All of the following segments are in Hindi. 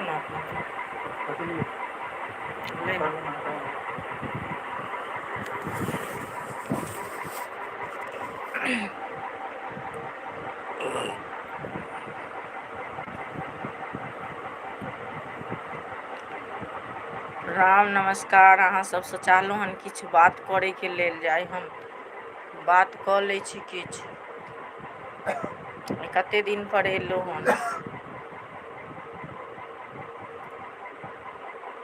ना ले राम नमस्कार। अहाँ सबसँ चाहलहुँ हन किछु बात करैके लेल जे आइ हम बात कऽ लै छी। किछु कतेक दिन पर एलहुँ हन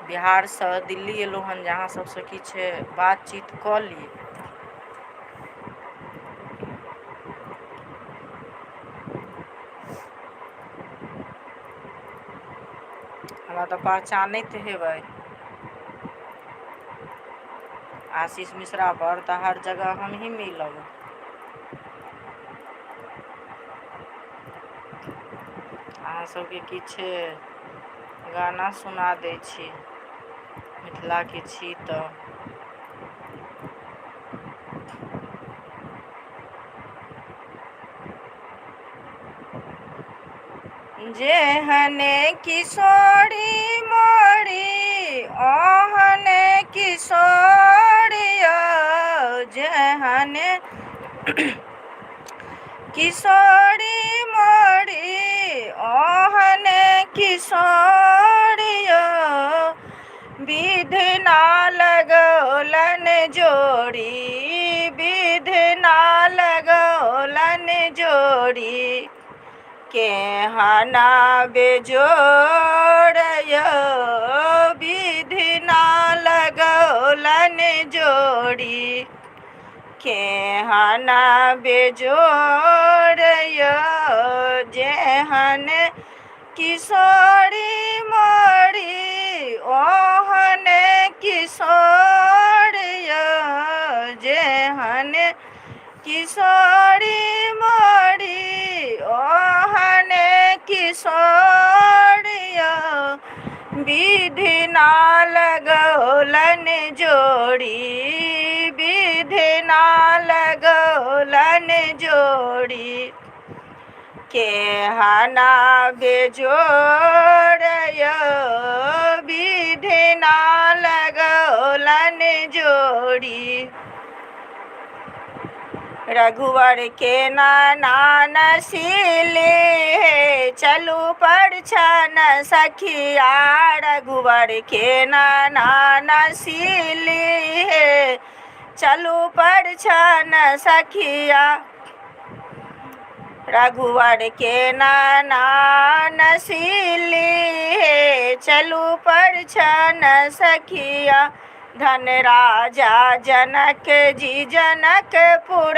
बिहारसँ दिल्ली एलहुँ हन जे अहाँ सबसँ किछु बातचीत कऽ ली। हमरा तऽ पहचानैत हेबै, आशीष मिश्रा पर तऽ हर जगह हम ही मिलब। अहाँ सबके किछु गाना सुना दै छी, मिथिलाके छी तऽ जेहने किशोरी मोरी ओहने किशोरिया, जेहने किशोरी मोरी ओहने किशोरिया, विधि ना लगौलन जोड़ी, विधि ना लगौलन जोड़ी, केहना बेजोड़ यो, विधि ना लगौलन जोड़ी, केहना बेजोड़ यो, जेहन किशोरी मोरी ओहन किशोर यो, जेहन किशोरी मोरी ओहन किशोर यो, विधि ना लगौलन जोड़ी, विधि ना लगौलन जोड़ी, केहना बेजोड़ यो, विधि ना लगौलन जोड़ी, रघुवर के नान सीले हे चलू परछन सखिया, रघुवर के नान सीले हे चलू परछन सखिया, रघुवर के नान सीले हे चलू परछन सखिया, धन राजा जनक जी जनकपुरवासी,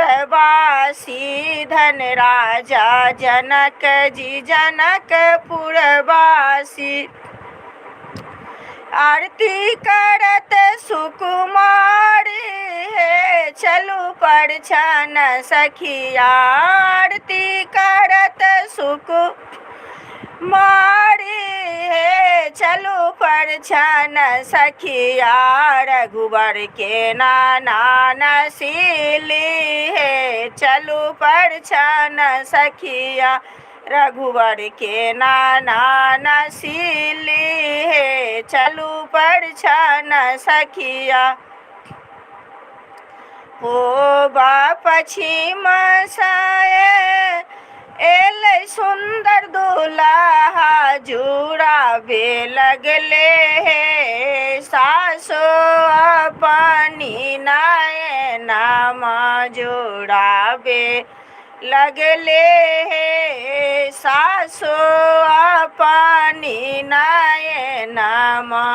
धन राजा जनक जी जनकपुरवासी, आरती करत सुकुमारी हे चलू परछन सखिया, आरती करत सुकुमारी हे चलू परछन सखिया, रघुवर के नान सीली हे चलू परछन सखिया, रघुवर के नान सीली हे चलू परछन सखिया, हो बा पश्चिम साए एल सुंदर दुल्हा, जुड़ावे लगले हे सासो अपनी नयनमा, जुड़ावे लगले हे सासो अपनी नयनमा,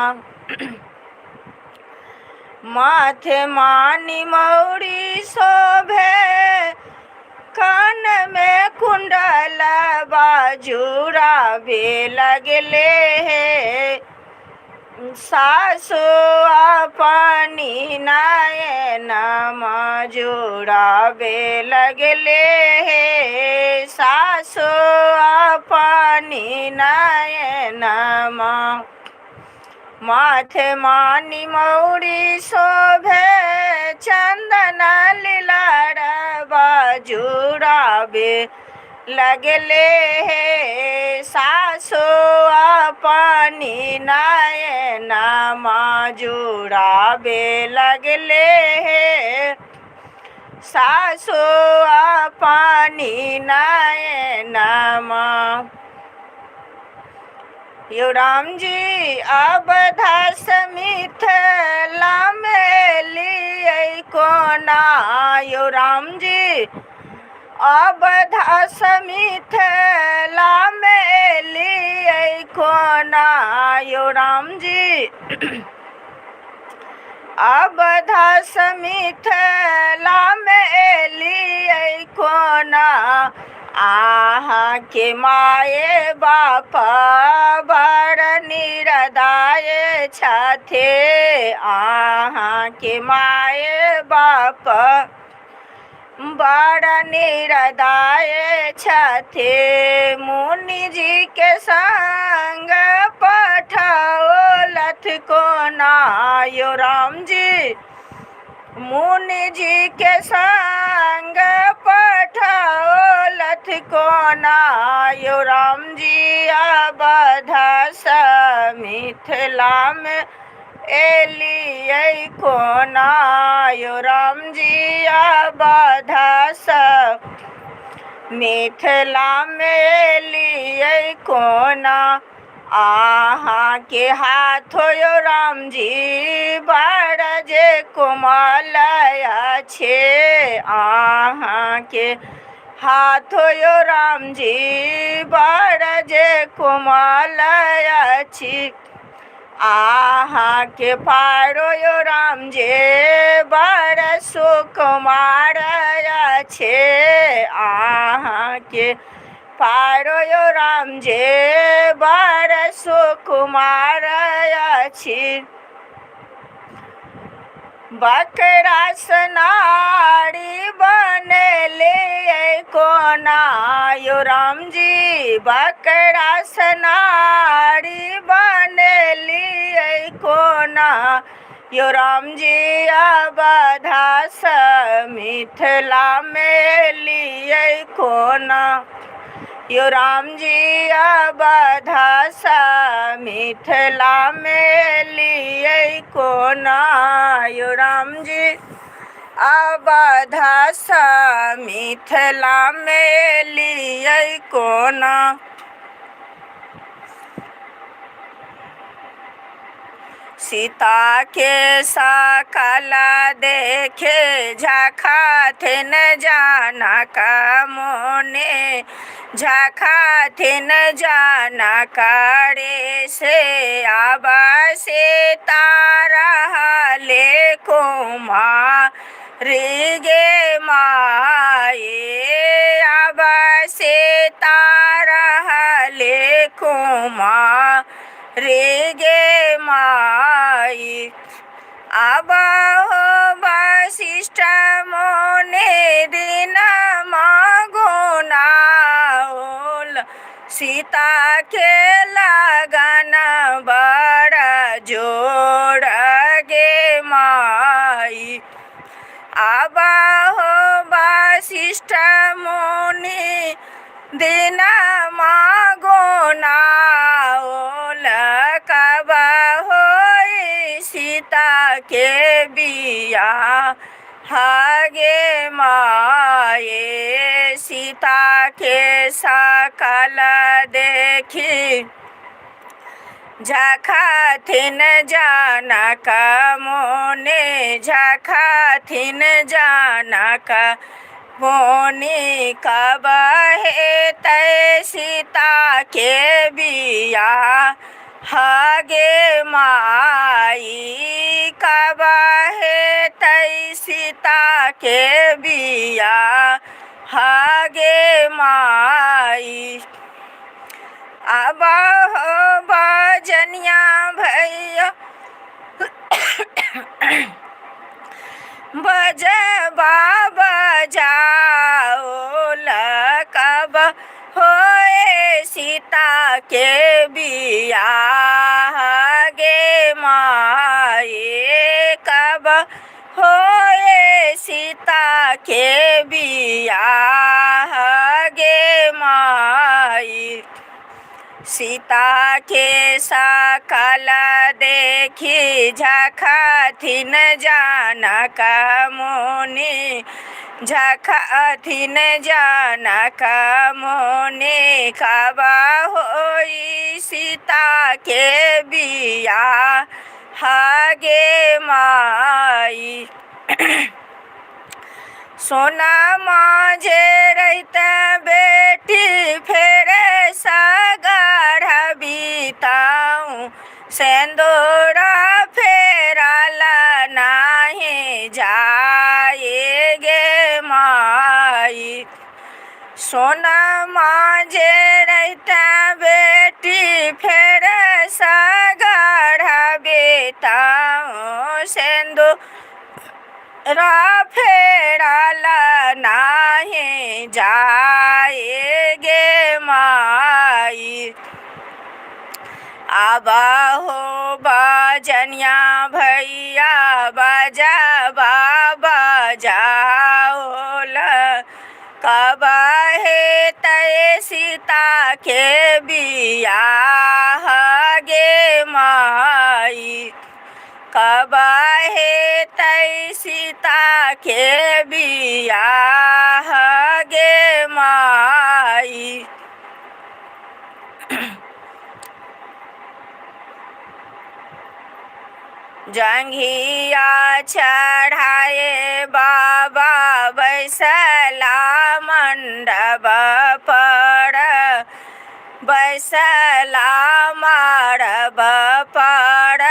माथे मानी मौरी शोभे कान में कुंडल जुड़ावे लगले हे सासो अपनी नयनमा, जुड़ावे लगले हे सासो अपनी नयनमा, माथे मानी मौरी शोभे चंदन लीलारबा, जुड़ावे लगले हे सासो अपनी नयनमा जुड़ावे लगले हे सासो अपनी नयनमा। यो राम जी अब धस मिथिला में लिए कोना। यो राम जी अब धस मिथिला में लिए कोना। यो राम जी अब धस मिथिला में लिए कोना। आहा के माए बाप बड़ निरदाय छथे। आहा के माए बाप बड़ निरदाय छथे। मुनि जी के संग पठौलथ कोना। यो राम जी मुनि जी के संग पठौलथ कोना। यो राम जी अब धस मिथिला में एलियै कोना। यो राम जी अब धस मिथिला में एलियै कोना। आहा के हाथ यो राम जी बड़ जे कोमल छे। आहा के हाथ यो राम जी बड़ जे कोमल छी। आहा के पारो यो राम जे बड़ सुकुमार छे। आहा के पारो यो राम जे बड़ सुकुमार छी। बकरा सनारी बनले कोना। यो राम जी बकरा सनारी बनले कोना। यो राम जी अब धस मिथिला में लिए कोना। यो राम जी अब धस मिथिला में लिए कोना। यो राम जी अब धस मिथिला में लिए कोना। सीता के सकल देखे झखथिन जनक मोने। झखथिन जनक रे से अब सीता रहले कुमारी गे माए। अब सीता रहले कुमारी गे माई। अब हो वशिष्ठ मुनि दिन मगुना होल। सीता के लगन बड़ जोड़ गे माई। अब हो वशिष्ठ मुनि दिन मगुना होल। कब होई सीता के बियाह गे माए। सीता के सकल देखी झखथिन जनक मोने। झखथिन जनक मोनि कब हेतै सीता के बियाह गे माई। कब हेतै सीता के बियाह गे माई। अब हो बजनिया भैया बजबा बजाओ। कब होए सीता के बियाह गे माए। कब होए सीता के बियाह गे सीता के सकल देखी झखथिन जनक मुनि, झखथिन जनक मुनि। कब होई सीता के बियाह गे माई। सोना माझे रहित बेटी फेरे सागर बीताऊं, सिंदूर फेरल नाही जाए गे माई। सोना माझे रहित बेटी फेरे सागर बीताऊं, सिंदूर फेरल नाही जाए गे माई। अब हो बजनिया भैया बजा बाबा जाओल, कब हे तय सीता के बियाह गे माई। कब हे तय सीता के बियाह गे माई। जंघिया चढ़ाए बाबा बैसला मंडप पर, बैसला मंडप पर।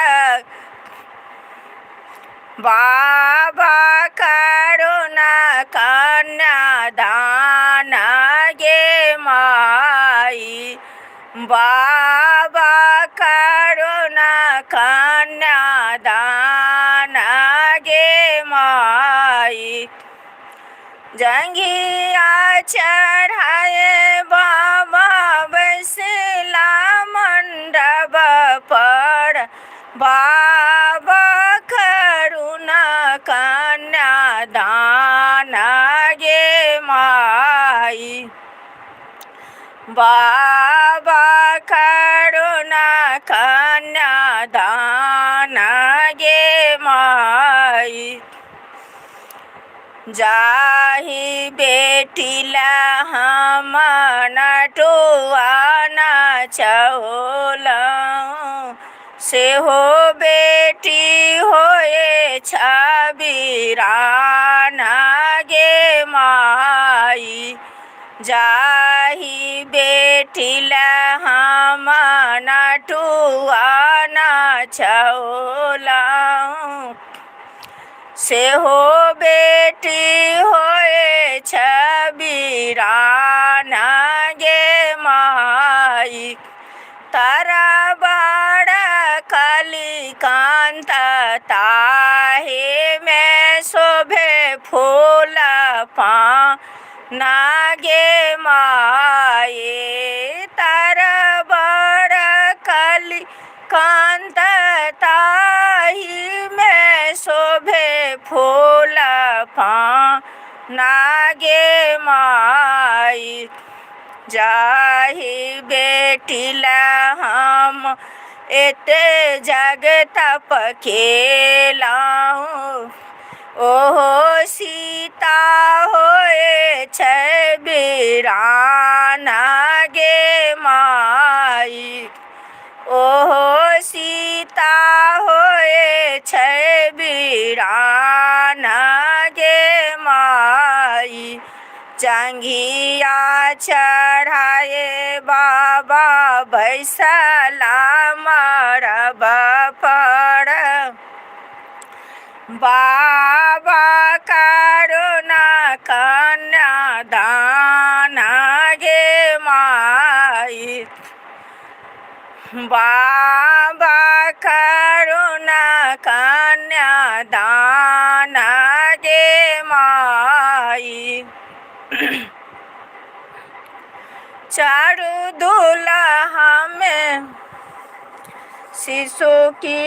बाबा करुणा कन्यादान गे माई। बाबा करुणा कन्यादान गे माई। जंघिया चढ़ाए बाबा बैसला मंडप पर, बाबा करुणा कन्यादान गे माई। बाबा करुणा कन्यादान गे माई। जाहि बेटीला हम नटुआ नचौलौं, सेहो बेटी होए छबीरान गे माई। जाहि बेटीला हम नटुआ नचौलौं, सेहो बेटी होए छबीरान गे माई। तारा बड़ कलिकांत ताहे में शोभे फूल पान गे माई। तारा बड़ कलिकांत ताही में शोभे फूल पान गे माई। जाहि बेटीला हम एते जग तप केलाऊं, ओहो सीता होए छबीरान गे माई। ओहो सीता होए छबीरान गे माई। जंघिया चढ़ाए बाबा बैसला मंडप पर, बाबा करुणा कन्यादान गे माई। बाबा करुणा कन्यादान गे माई। चारू दूल्हा में शिशु की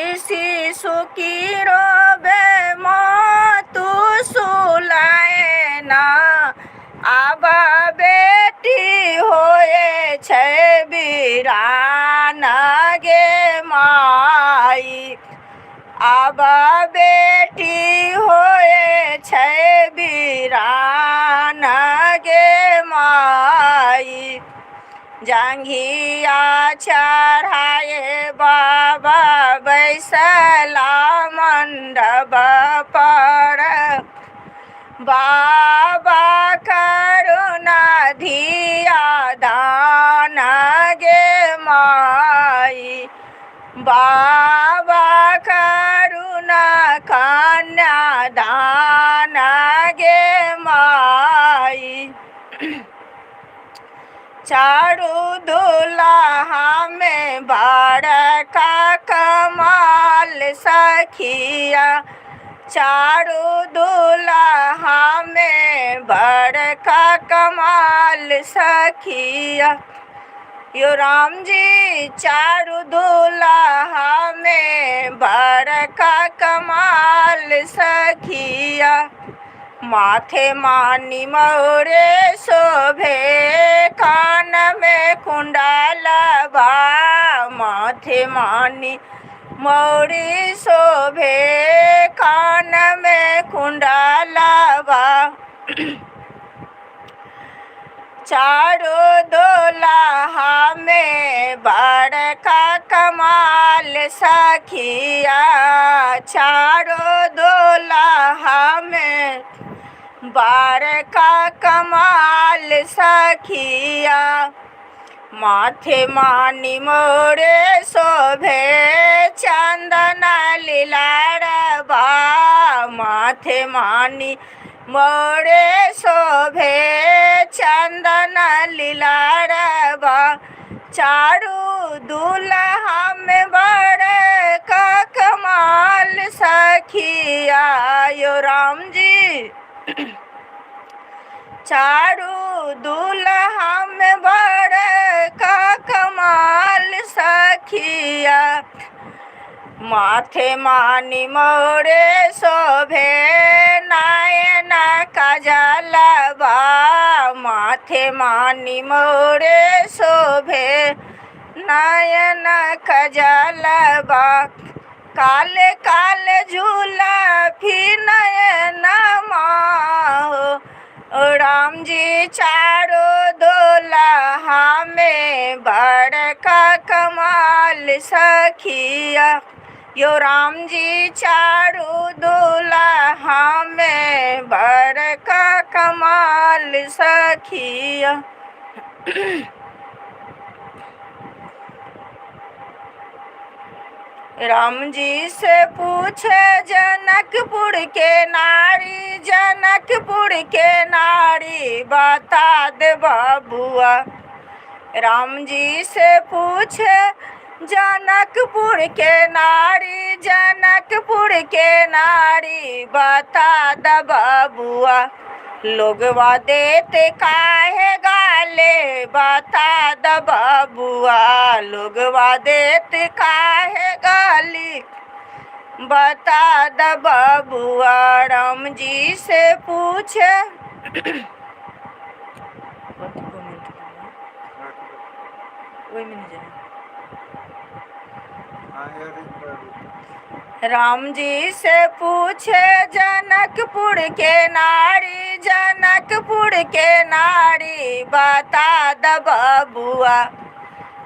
रोबे मातु सुलाए ना। अब बेटी होए छबीरान बीरान गे माई। आब बेटी होए छै बीरान गे माई। जांघिया चढ़ाए बाबा बैसला मंडप पर। बाबा करुणा धिया दान गे माई। बाबा करुणा कन्या दान गे माई। चारू दुल्हा में बड़का कमाल सखिया। चारू दुल्हा में बड़का कमाल सखिया। यो राम जी चारू दुल्हा में बड़का कमाल सखिया। माथे मानी मोरे शोभे कान में कुंडल बा। माथे मानी मोरी शोभे कान में कुंडल बा। चारो दुल्हा में बड़का कमाल सखिया। चारो दुल्हा में बड़का कमाल सखिया। माथे मानी मोरे शोभे चंदन लीलारबा। माथे मानी मोरे शोभे चंदन लीलारबा। चारू दुल्हा में बड़का कमाल सखिया। यो राम जी चारू दुल्हा में बड़का कमाल सखिया। माथे मानी मोरे शोभे नयन काजलबा। माथे मानी मोरे शोभे नयन काजलबा। काले काले झूला फिर नयन माहो। राम जी चारो दुल्हा में बड़का कमाल सखिया। यो राम जी चारो दुल्हा में बड़का कमाल सखिया। राम जी से पूछे जनकपुर के नारी। जनकपुर के नारी बता दे बबुआ। राम जी से पूछे जनकपुर के नारी। जनकपुर के नारी बता दे बबुआ। लोगवा देते काहे गाले बता द बबुआ। लोगवा देते काहे गाली बता द बबुआ। राम जी से पूछे राम जी से पूछे जनकपुर के नारी। जनकपुर के नारी बता द बबुआ।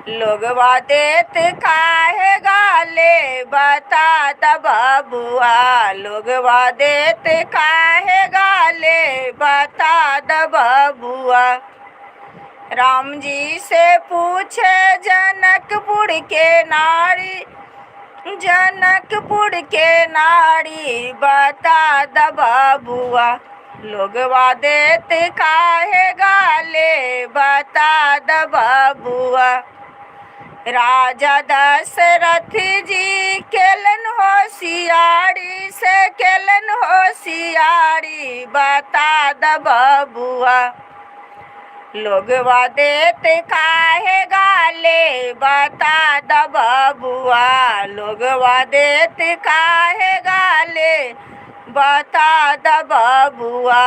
लोगवा देत काहे गाले बता द बबुआ। लोगवा देत काहे गाले बता द बबुआ। राम जी से पूछे जनकपुर के नारी। जनकपुर के नारी बता द बबुआ। लोगवा देत काहे गाले बता द बबुआ। राजा दशरथ जी केलन होशियारी से केलन होशियारी बता द बबुआ। लोगवा देत काहे गाले बता द बबुआ। लोगवा देत काहे गाले बता द बबुआ।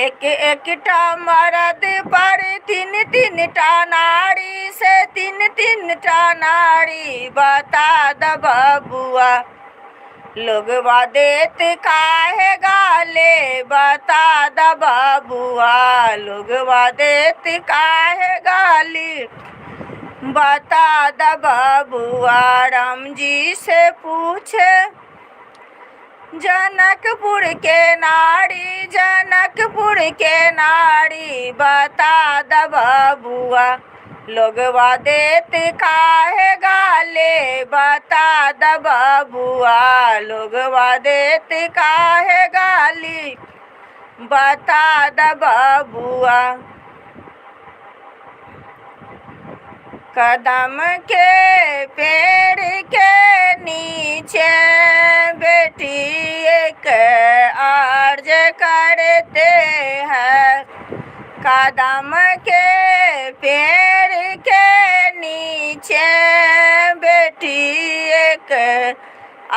एक एकटा मर्द पर तीन तीन टा नारी से तीन तीन टा नारी बता द बबुआ लोगवा देत काहे गाले बता द बबुआ लोगवा देत काहे गाली बता द बबुआ राम जी से पूछे जनकपुर के नारी बता द बबुआ लोगवा देत काहे गाले बता द बबुआ लोगवा देत काहे गाली बता द बबुआ कदम के पेड़ के नीचे बेटी एक अर्ज करते हैं कदम के पेड़ के नीचे बेटी एक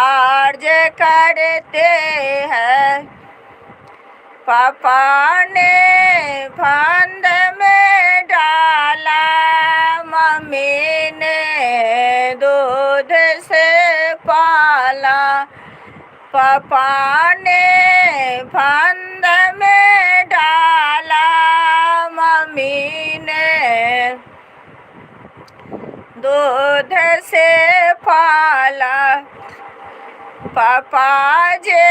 अर्ज करते हैं पापा ने फंद में डाला मम्मी ने दूध से पाला पापा ने फंद में डाला मम्मी ने दूध से पाला पापा जे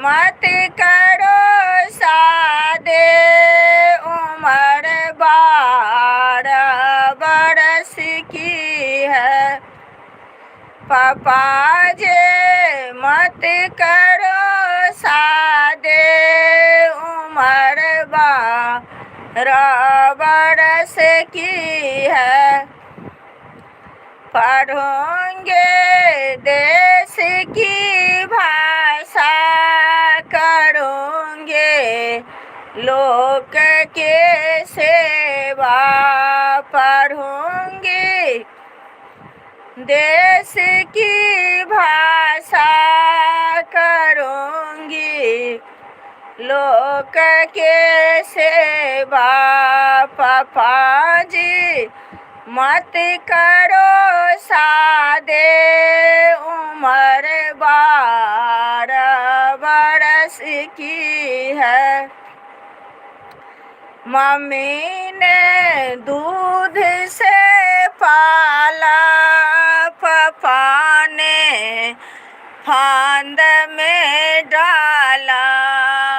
मत करो सादे उम्र 12 बरस की है पापा जे मत करो सादे उम्र 12 बरस की है पढ़ोगे देश की भाषा करोगे लोक के सेवा पढ़ोगे देश की भाषा करोगी लोक के सेवा पापा जी मत करो सादे उम्र 12 बरस की है मम्मी ने दूध से पाला पापा ने फांद में डाला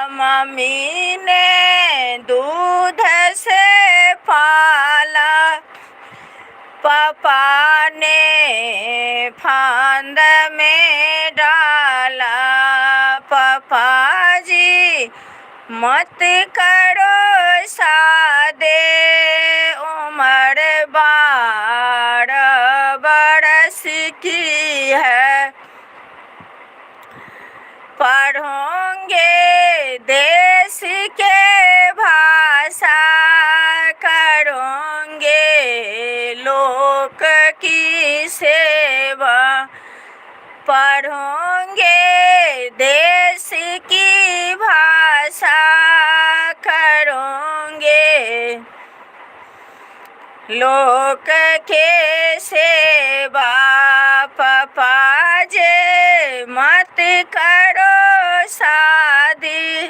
मम्मी ने दूध से पाला पापा ने फांद में डाला पापा जी मत करो सादे उम्र 12 बरस की है पढ़ोगे देश के भाषा करोगे लोक की सेवा पढ़ोगे देश की भाषा करोगे लोक के सेवा पापा जे मत करो शादी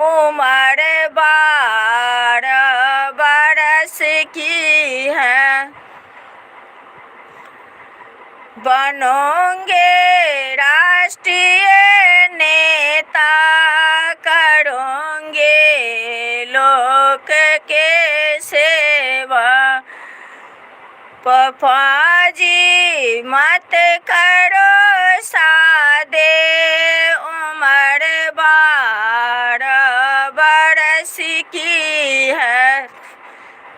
उम्र 12 बरस की है बनोगे राष्ट्रीय नेता करोगे लोक के सेवा पापा जी मत करो सादे उम्र 12 बरस की है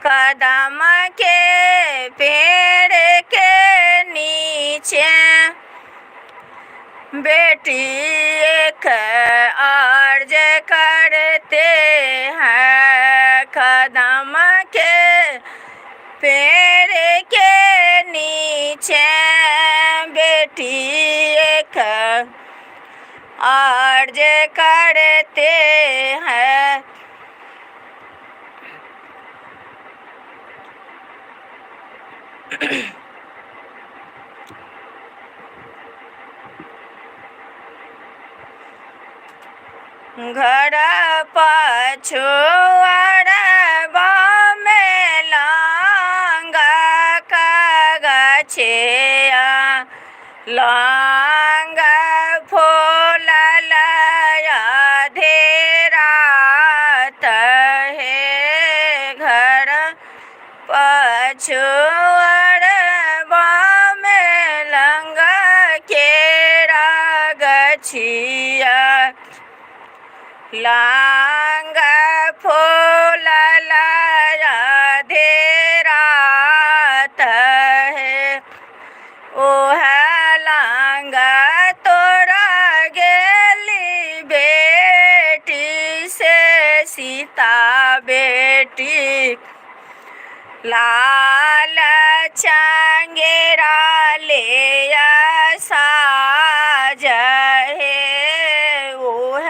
कदम के पेड़ के नीचे बेटी एक अर्ज करते हैं कदम के पेड़ के नीचे बेटी एक अर्ज करते हैं। घर पछुआरबा में लांगा का गछिया लांगा फूलल अधेरात हे। घर पछुआरबा में लांगा केरा गछिया लांगा फूलल अधेरात है। ओह लांगा तोरा गेली बेटी से सीता बेटी लाल चंगेरा ले साज हे। ओह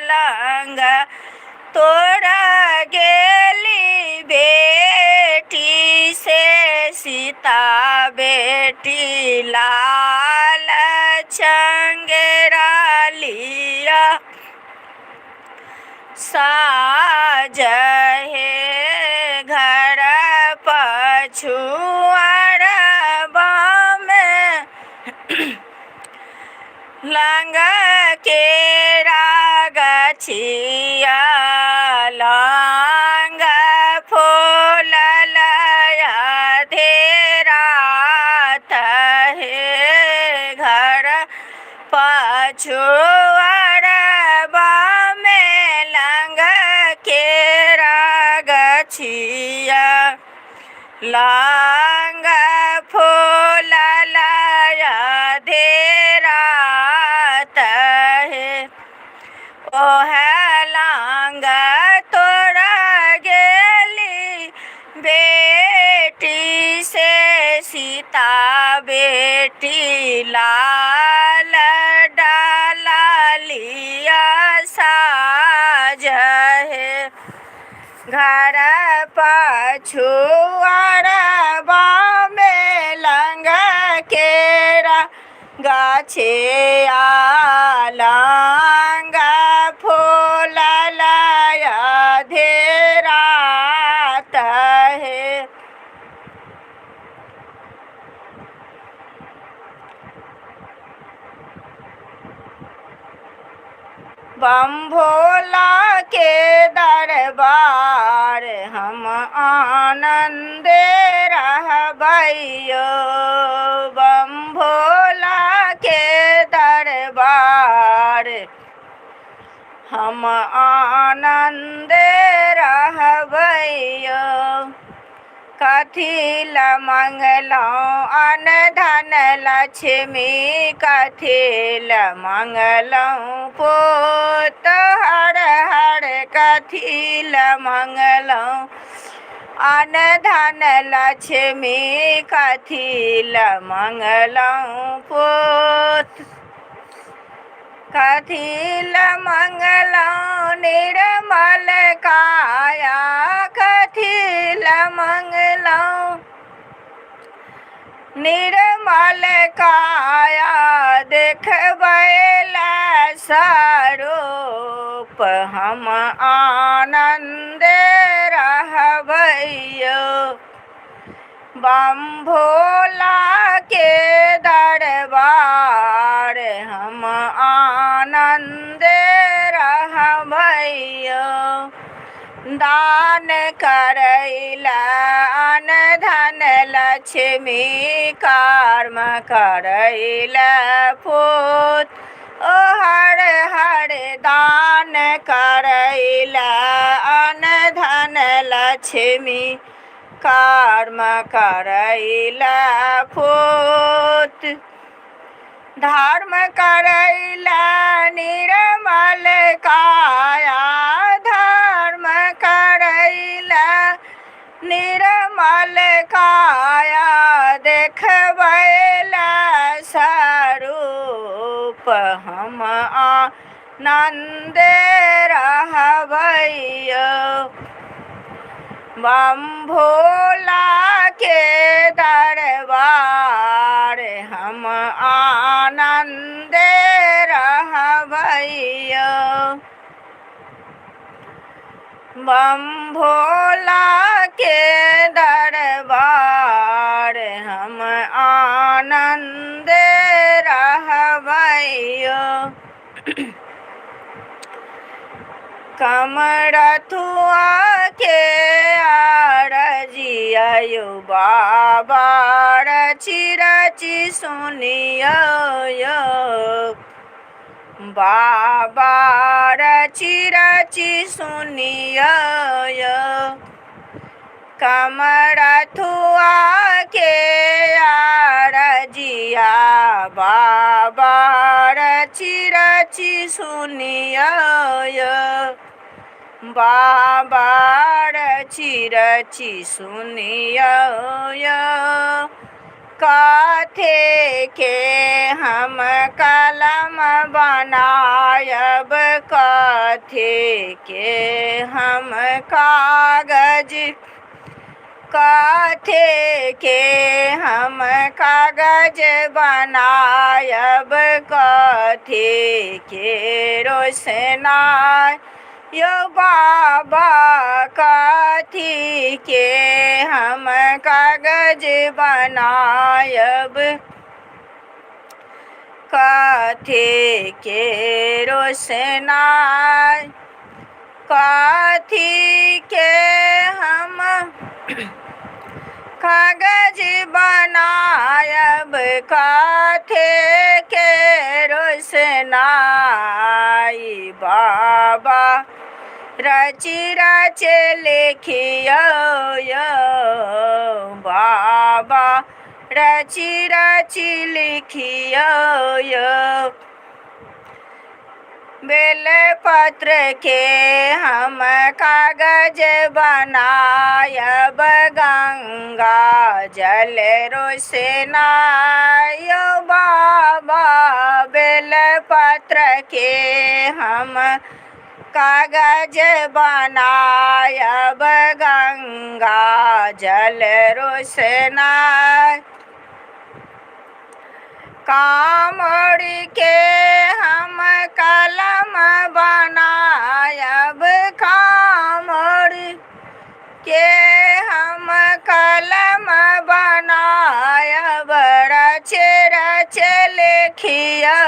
लांगा तोरा गेली बेटी से सीता बेटी लाल चंगेरा लिया साज हे। घर पछुआरबा में लांगा केरा गछिया लांगा फूलल अधेरात हे। घर पछुआरबा में लांगा केरा गछिया लांगा फूलल अधेरात है। ओह लांगा तोरा गेली बेटी से सीता बेटी लाल डाला लिया साज है। घर पछुआरबा में लांगा केरा गछिया लांगा फूलल अधेरात है। बम भोला के दरबार हम आनंद रहबैयो। बम भोला के दरबार हम आनंद रहबैयो। कथी ल मंगलौं अन धन लक्ष्मी कथी ल मंगलौं पुत हर हर कथी ल मंगलौं अन धन लक्ष्मी कथी ल मंगलौं पुत कथी ल मंगलौं निर्मल काया कथी ल मंगलौं निर्मल काया देखबैला स्वरूप हम आनंद रहबैयो। बम भोला के दरबार हम आनंद रहबैयो। दान करैला अन धन लक्ष्मी कर्म करैला पुत ओ हर हर दान करैला अन धन लक्ष्मी कर्म करैला पुत धर्म करैला निर्मल काया धर्म करैला निर्मल काया देखबैला स्वरूप हम नंदे रहबैया बम भोला के दरबार हम आनंदे रहबैया बम भोला के दरबार हम आनंदे रहबैया कमरथुआ के आरजिया बाबा रची रची सुनिया बाबा रची रची सुनिया कमरथुआ के आरजिया बाबा रची रची सुनिया बाबा रची रची सुनिया काथे के हम कलम बनायब काथे के हम कागज काथे के हम कागज बनायब काथे के रोशनाई यो बाबा काथी के हम कागज बनायब काथे के रोशनाई काथी के हम कागज बनायब काथे के रोशनाई बाबा रची रचे लिखियो बाबा रची रची लिखियो बेलपत्र के हम कागज बनायब गंगा जल रोशनाई बाबा बेलपत्र के हम कागज बनायब गंगा जल रोशनाई कामड़ी के हम कलम बनायब कामड़ी के हम कलम बनायब रचे रचे लिखियो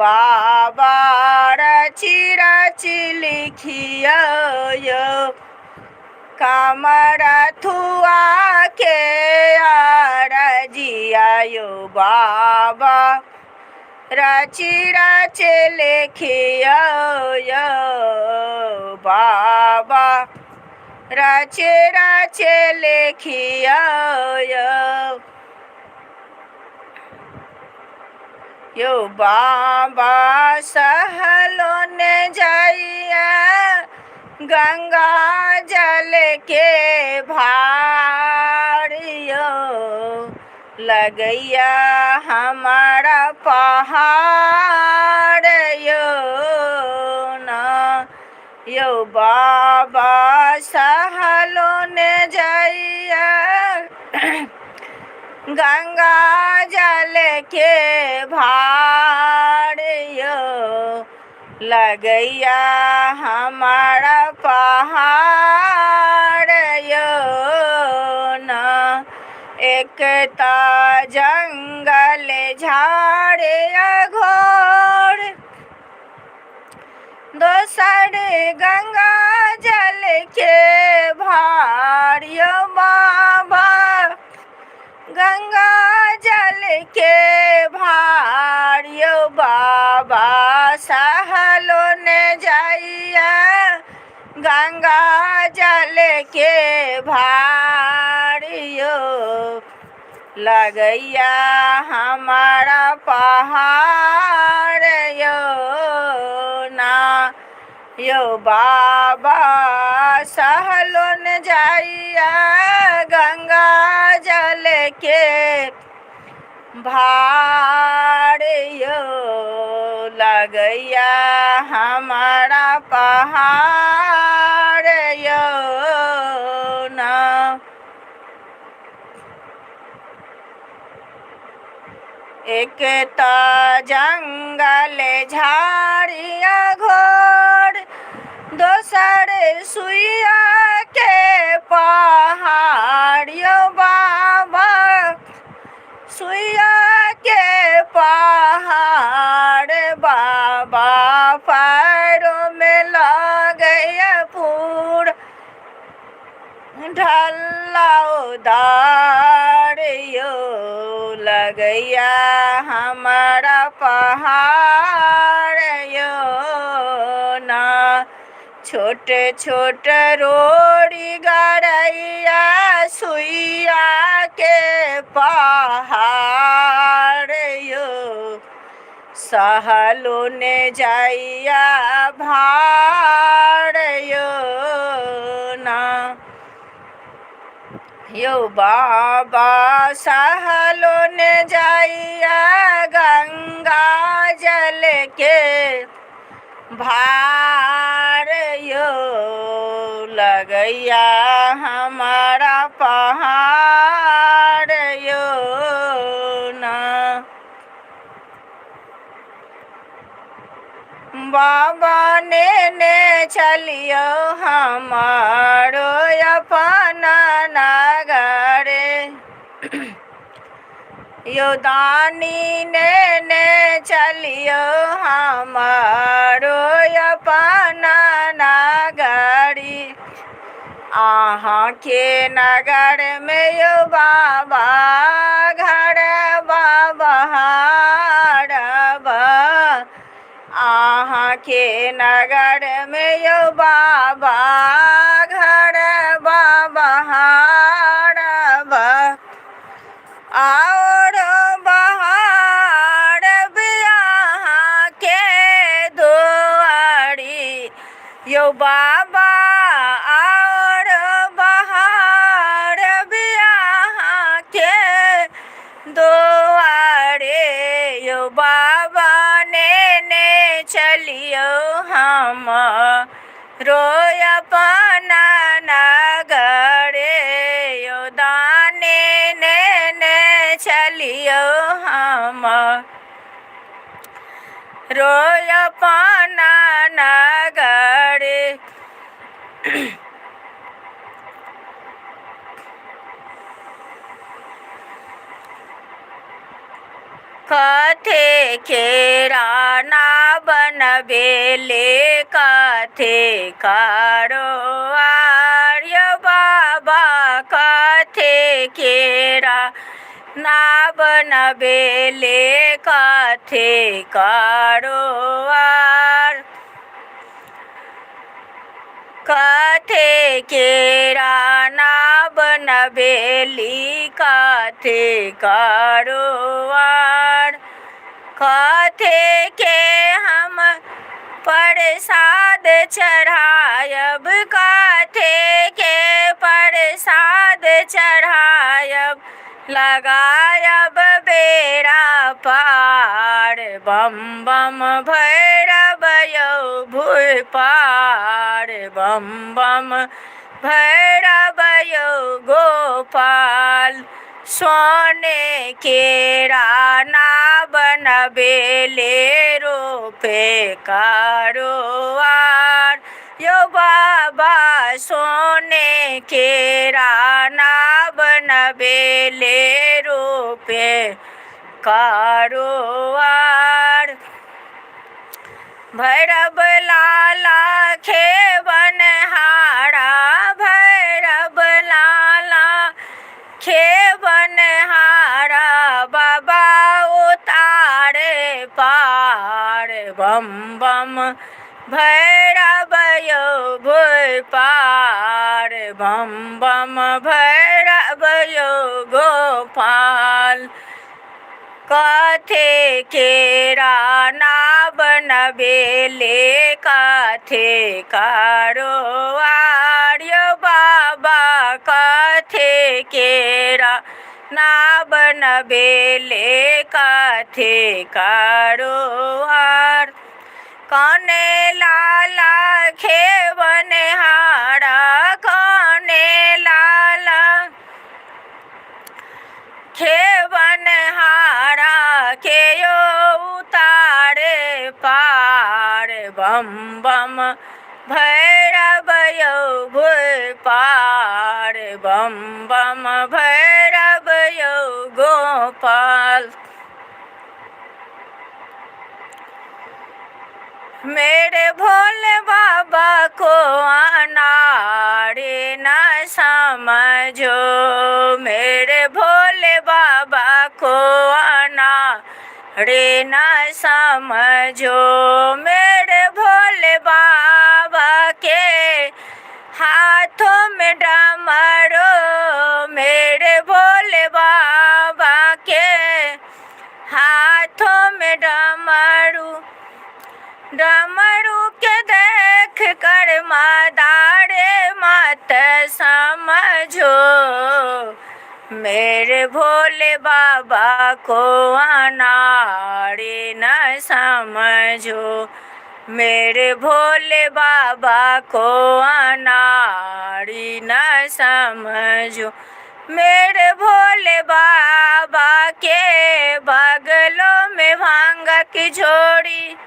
बाबा रची रची लिखियो कमरथुआ के आरजिया बाबा रची रची लिखियो बाबा रची रची लिखियो बाबा सहलो ने जाइया गंगा जल के भारियो लगैया हमारा पहाड़ यो बाबा सहलो ने जाइया गंगा जल के भारियो लगैया हमारा पहाड़ एक ता जंगल झाड़ घोर दोसर गंगा जल के भारियो बाबा गंगा जल के भारियो बाबा सहलो ने जाइया गंगा जल के भारियो लगैया हमारा पहाड़ यो बाबा सहलो ने जाइया गंगा जल के भारियो लगैया हमारा पहाड़ यो ना। एक तो जंगल झाड़िया घोर, दोसर सुइया के पहाड़ यो बाबा, सुइया के पहाड़ बाबा, पैरों में लगैया पूर ढल्ला उदार यो लगैया हमारा पहाड़ यो ना। छोटे छोटे रोड़ी गड़ैया सुइया के पहाड़ यो, सहलो ने जाइया भाड़ यो ना। यो बाबा सहलो ने जाइया गंगा जल के भार यो लगैया हमारा पहाड़ यो ना। बाबा ने चलियो हमारो अपना नगरे, यो दानी ने चलियो हमारो अपना नगरी। आहाँ के नगर में यो बाबा घर बाबा आहाँ के नगर में यो बाबा घर बाबा और बहार बियाह के दुआरी यो बाबा, और बहार बियाह के दुआरे यो बाबा ने चलियो हम रोय अपना नगरे। यो दाने ने चलियो हम रोय अपना नगरे। कथे केरा ना बनबेले कथे कारो आर्य बाबा, कथे केरा ना बनबेले कथे कारो आर। कथे केरा ना बनबेली कथे कारो आर। कथे के हम प्रसाद चढ़ायब, कथे के प्रसाद चढ़ायब, लगायब बेड़ा पार। बम बम भैरव यो भूइ पार, बम बम भैरव यो गोपाल। सोने केरा ना बनबेले रोपे कारो आर। यो बाबा सोने केरा ना बनबेले रोपे कारो आर। भैरव लाला खेवन हारा, भैरव लाला खेवन हारा, बाबा उतारे पार। बम बम भैरव यो भूइ पार, बम बम भैरव यो गोपाल। कथे केरा ना बनबेले कथे कारो आर्य बाबा, कथे केरा ना बनबेले कथे कारो आर। कौने लाला खेवन हारा, कौने लाला खेवन हारा के यो उतारे पार, बम बम भैरव यो भूल पार, बम बम भैरव यो गोपाल। मेरे भोले बाबा को अनाड़ी न समझो, मेरे भोले बाबा को अनाड़ी न समझो, मेरे भोले बाबा के हाथों में डमरू, मेरे भोले बाबा के हाथों में डमरू, डमरू के देख कर मदारे मत समझो, मेरे भोले बाबा को अनाड़ी न समझो, मेरे भोले बाबा को अनाड़ी न समझो, मेरे भोले बाबा के बगलों में भांग की झोड़ी,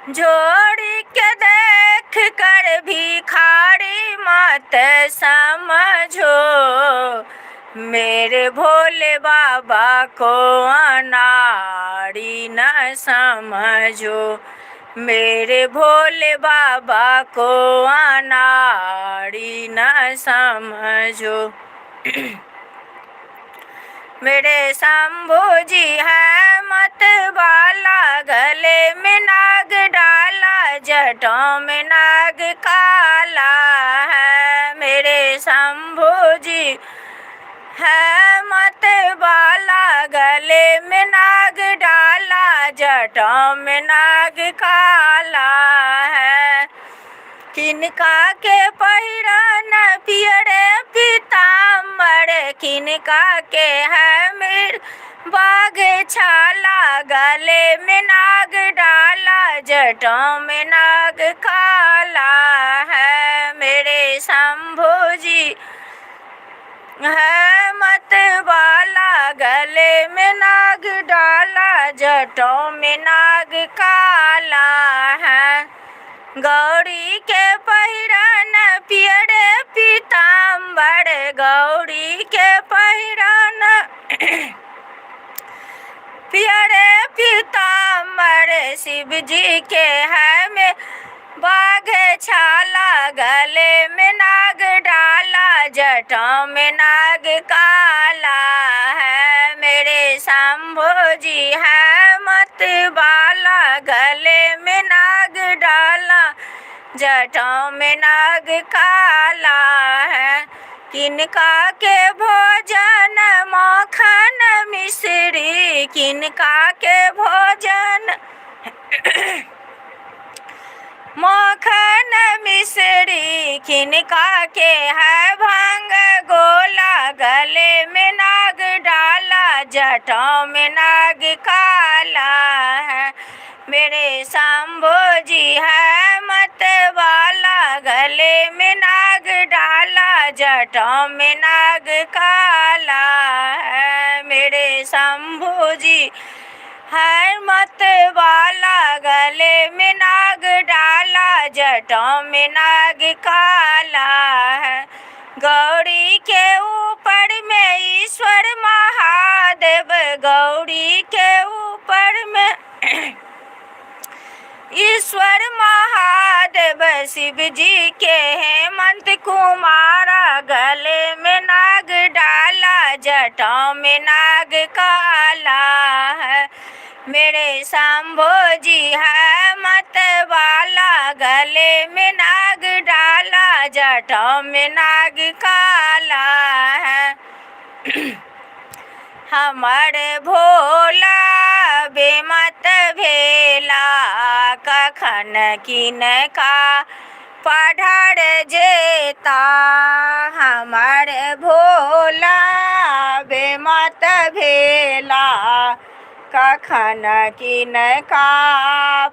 जोड़ी के देख कर भिखारी मत समझो, मेरे भोले बाबा को अनाड़ी न समझो, मेरे भोले बाबा को अनाड़ी न समझो। मेरे शंभू जी है मत वाला, गले में नाग डाला, जटों में नाग काला है, मेरे शंभू जी है मत वाला, गले में नाग डाला, जटों में नाग काला है। किनका के पहिरन पियरे पीताम्बर, किनका के है मीर बाग छाला, गले में नाग डाला, जटों में नाग काला है, मेरे शंभू जी है मत वाला, गले में नाग डाला, जटों में नाग काला है। गौरी के पहिरन पियरे पीताम्बर, गौरी के पहिरन पियरे पीताम्बर, शिव जी के है में बाघ छाला, गले में नाग डाला, जटों में नाग काला है, मेरे शंभू जी है मत वाला, गले में नाग डाला, जटों में नाग काला है। किनका के भोजन मक्खन मिश्री, किनका के भोजन मक्खन मिश्री, किनका के है भांग गोला, गले में नाग डाला, जटों में नाग काला है, मेरे शंभू जी है मत वाला, गले में नाग डाला, जटों में नाग काला है, मेरे शंभू जी है मत वाला, गले में नाग डाला, जटों में नाग काला है। गौरी के ऊपर में ईश्वर महादेव, गौरी के ऊपर में ईश्वर महादेव, शिव जी के हेमंत कुमारा, गले में नाग डाला, जटों में नाग काला है, मेरे शंभू जी है मत वाला, गले में नाग डाला, जटों में नाग काला है। हमारे भोला बेमत भेला, कखन किन का पढ़र जेता, हमारे भोला बेमत भेला, कखन किनका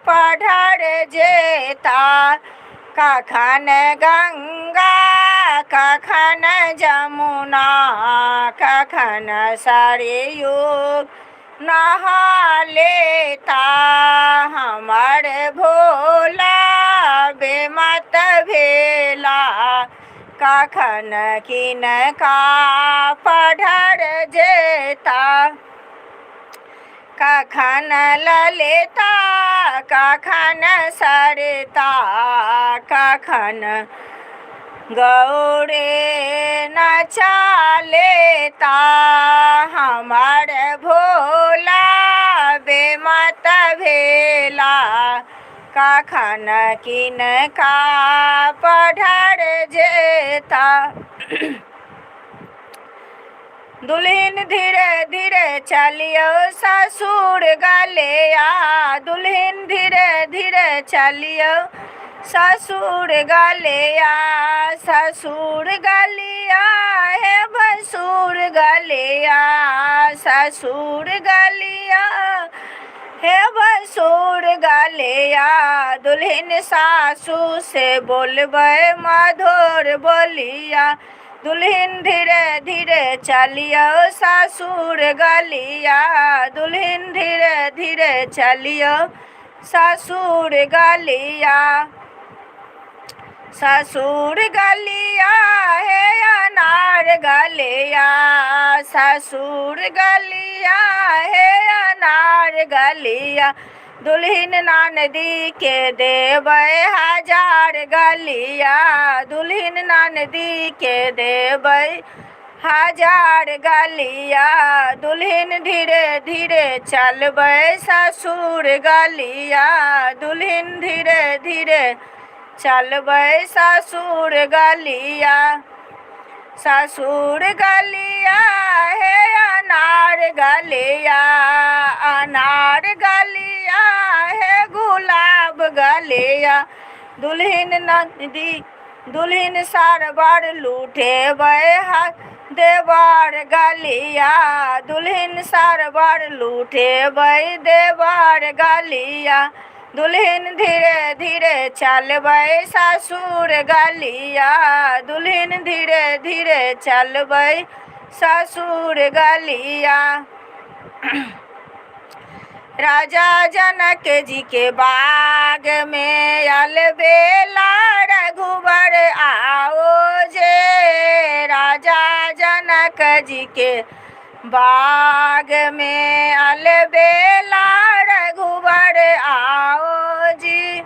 पढ़र जेता, कखन गंगा कखन जमुना, कखन सरयू नहा लेता। हमर भोला बेमत भेला, कखन किनका पढ़र जेता, कखन ललिता कखन सरता, कखन गौरे नचा लेता। हमर भोला बेमत भेला, कखन किनका पढ़र जेता। दुल्हन धीरे धीरे चलियो ससुर गलिया, दुल्हन धीरे धीरे चलियो ससुर गलिया, ससुर गलिया हे भसुर गलिया, ससुर गलिया हे भसुर गलिया। दुल्हन सासू से बोलबे मधुर बोलिया, दुल्हन धीरे धीरे चलियो ससुर गलिया, दुल्हन धीरे धीरे चलियो ससुर गलिया। ससुर गलिया हे अनार गलिया, ससुर गलिया हे अनार गलिया। दुल्हन ननदी के देबै हजार गलिया, दुल्हन ननदी के देबै हजार गलिया। दुल्हन धीरे धीरे चलबै ससुर गलिया, दुल्हन धीरे धीरे चलबै ससुर गलिया। ससुर गलिया हे अनार गलिया, अनार गलिया हे गुलाब गलिया। दुल्हन ननदी दुल्हन सरबर लूटेबै देवर गलिया, दुल्हन सरबर लूटेबै देवर गलिया। दुल्हन धीरे धीरे चलबै ससुर गलिया, दुल्हन धीरे धीरे चलबै ससुर गलिया। राजा जनक जी के बाग में अलबेला रघुबर आओ जे, राजा जनक जी के बाग में अलबेला रघुबर आओ जी।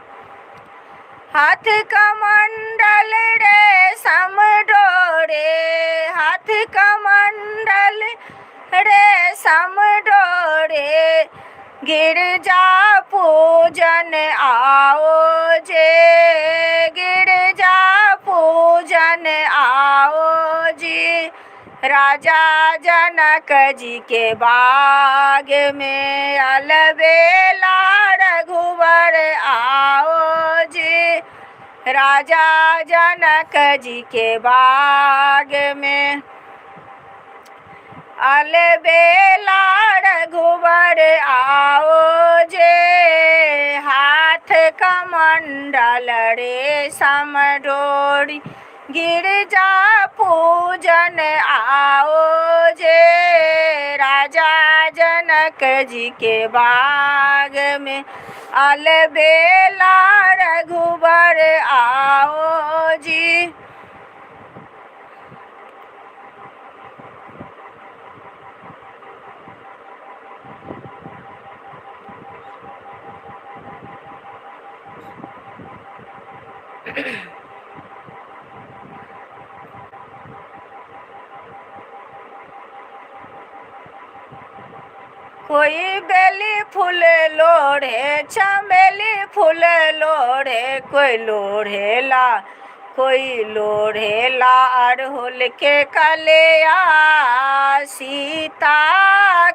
हाथ कमंडल रे समडोरे, हाथ कमंडल रे समडोरे, गिरजा पूजन आओ जे, गिरजा पूजन आओ जी। राजा जनक जी के बाग में अलबेला रघुबर आओ जी, राजा जनक जी के बाग में अलबेला रघुबर आओ जे। हाथ कमंडल रे समडोरी, गिरजा पूजन आओ जे, राजा जनक जी के बाग में अलबेला रघुबर आओ जी। कोई बेली फूल लोढ़े चमेली फूल लोढ़े, कोई लोढ़ेला कोई लोढ़ेला अड़हुल के कलिया, सीता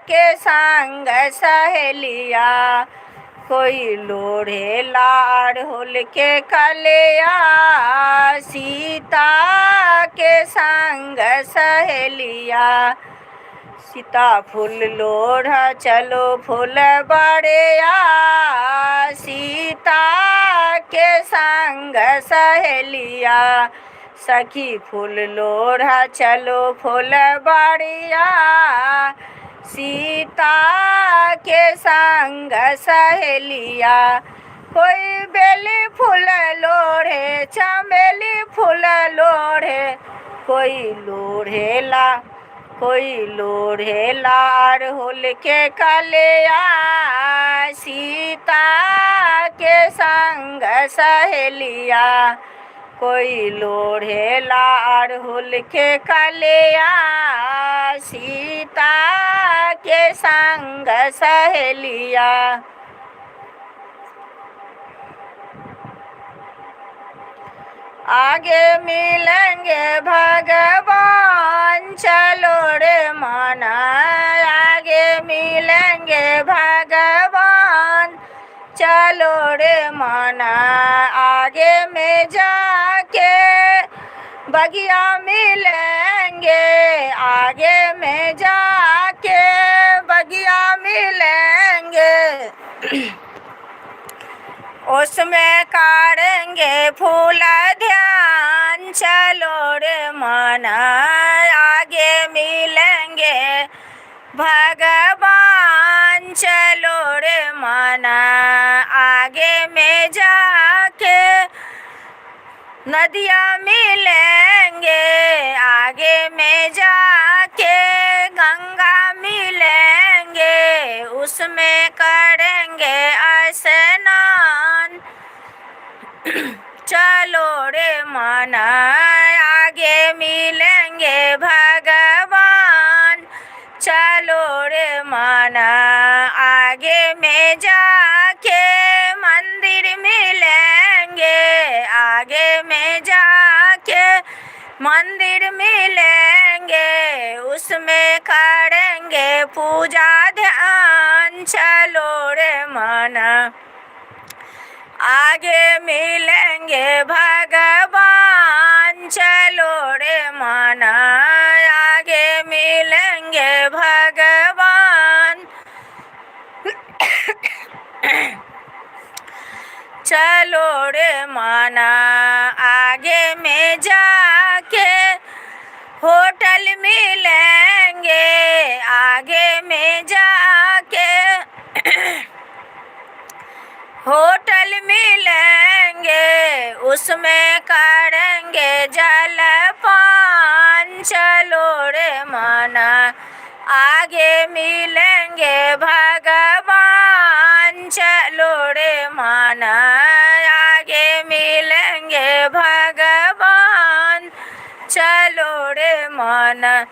के संग सहेलिया। कोई लोढ़ेला अड़हुल के कलिया, सीता के संग सहेलिया। सीता फूल लोढ़ा चलो फूल बड़िया, सीता के संग सहेलिया। सखी फूल लोढ़ा चलो फूल बड़िया, सीता के संग सहेलिया। कोई बेली फूल लोढ़े चमेली फूल लोढ़े, कोई लोढ़ेला अड़हुल के कलिया। सीता के संग सहेलिया, कोई लोढ़ेला अड़हुल के कलिया। सीता के संग सहेलिया। आगे मिलेंगे भगवान चलो रे माना, आगे मिलेंगे भगवान चलो रे माना। आगे में जाके बगिया मिलेंगे, आगे में जाके बगिया मिलेंगे। उसमें काढ़ेंगे फूल ध्यान चलो रे माना। आगे मिलेंगे भगवान चलो रे माना। आगे में जाके नदियाँ मिलेंगे, आगे में जाके गंगा मिलेंगे। उसमें करेंगे स्नान चलो रे माना। आगे मिलेंगे भगवान चलो रे माना। आगे में जाके मंदिर मिलेंगे, आगे में जाके मंदिर मिलेंगे। उसमें करेंगे पूजा ध्यान चलो रे माना। आगे मिलेंगे भगवान चलो रे माना। आगे मिलेंगे भगवान चलो रे माना। आगे में जाके होटल मिलेंगे, आगे में जाके होटल मिलेंगे। उसमें करेंगे जलपान चलो रे माना। आगे मिलेंगे भगवान चलो रे माना। आगे मिलेंगे भगवान चलो रे माना।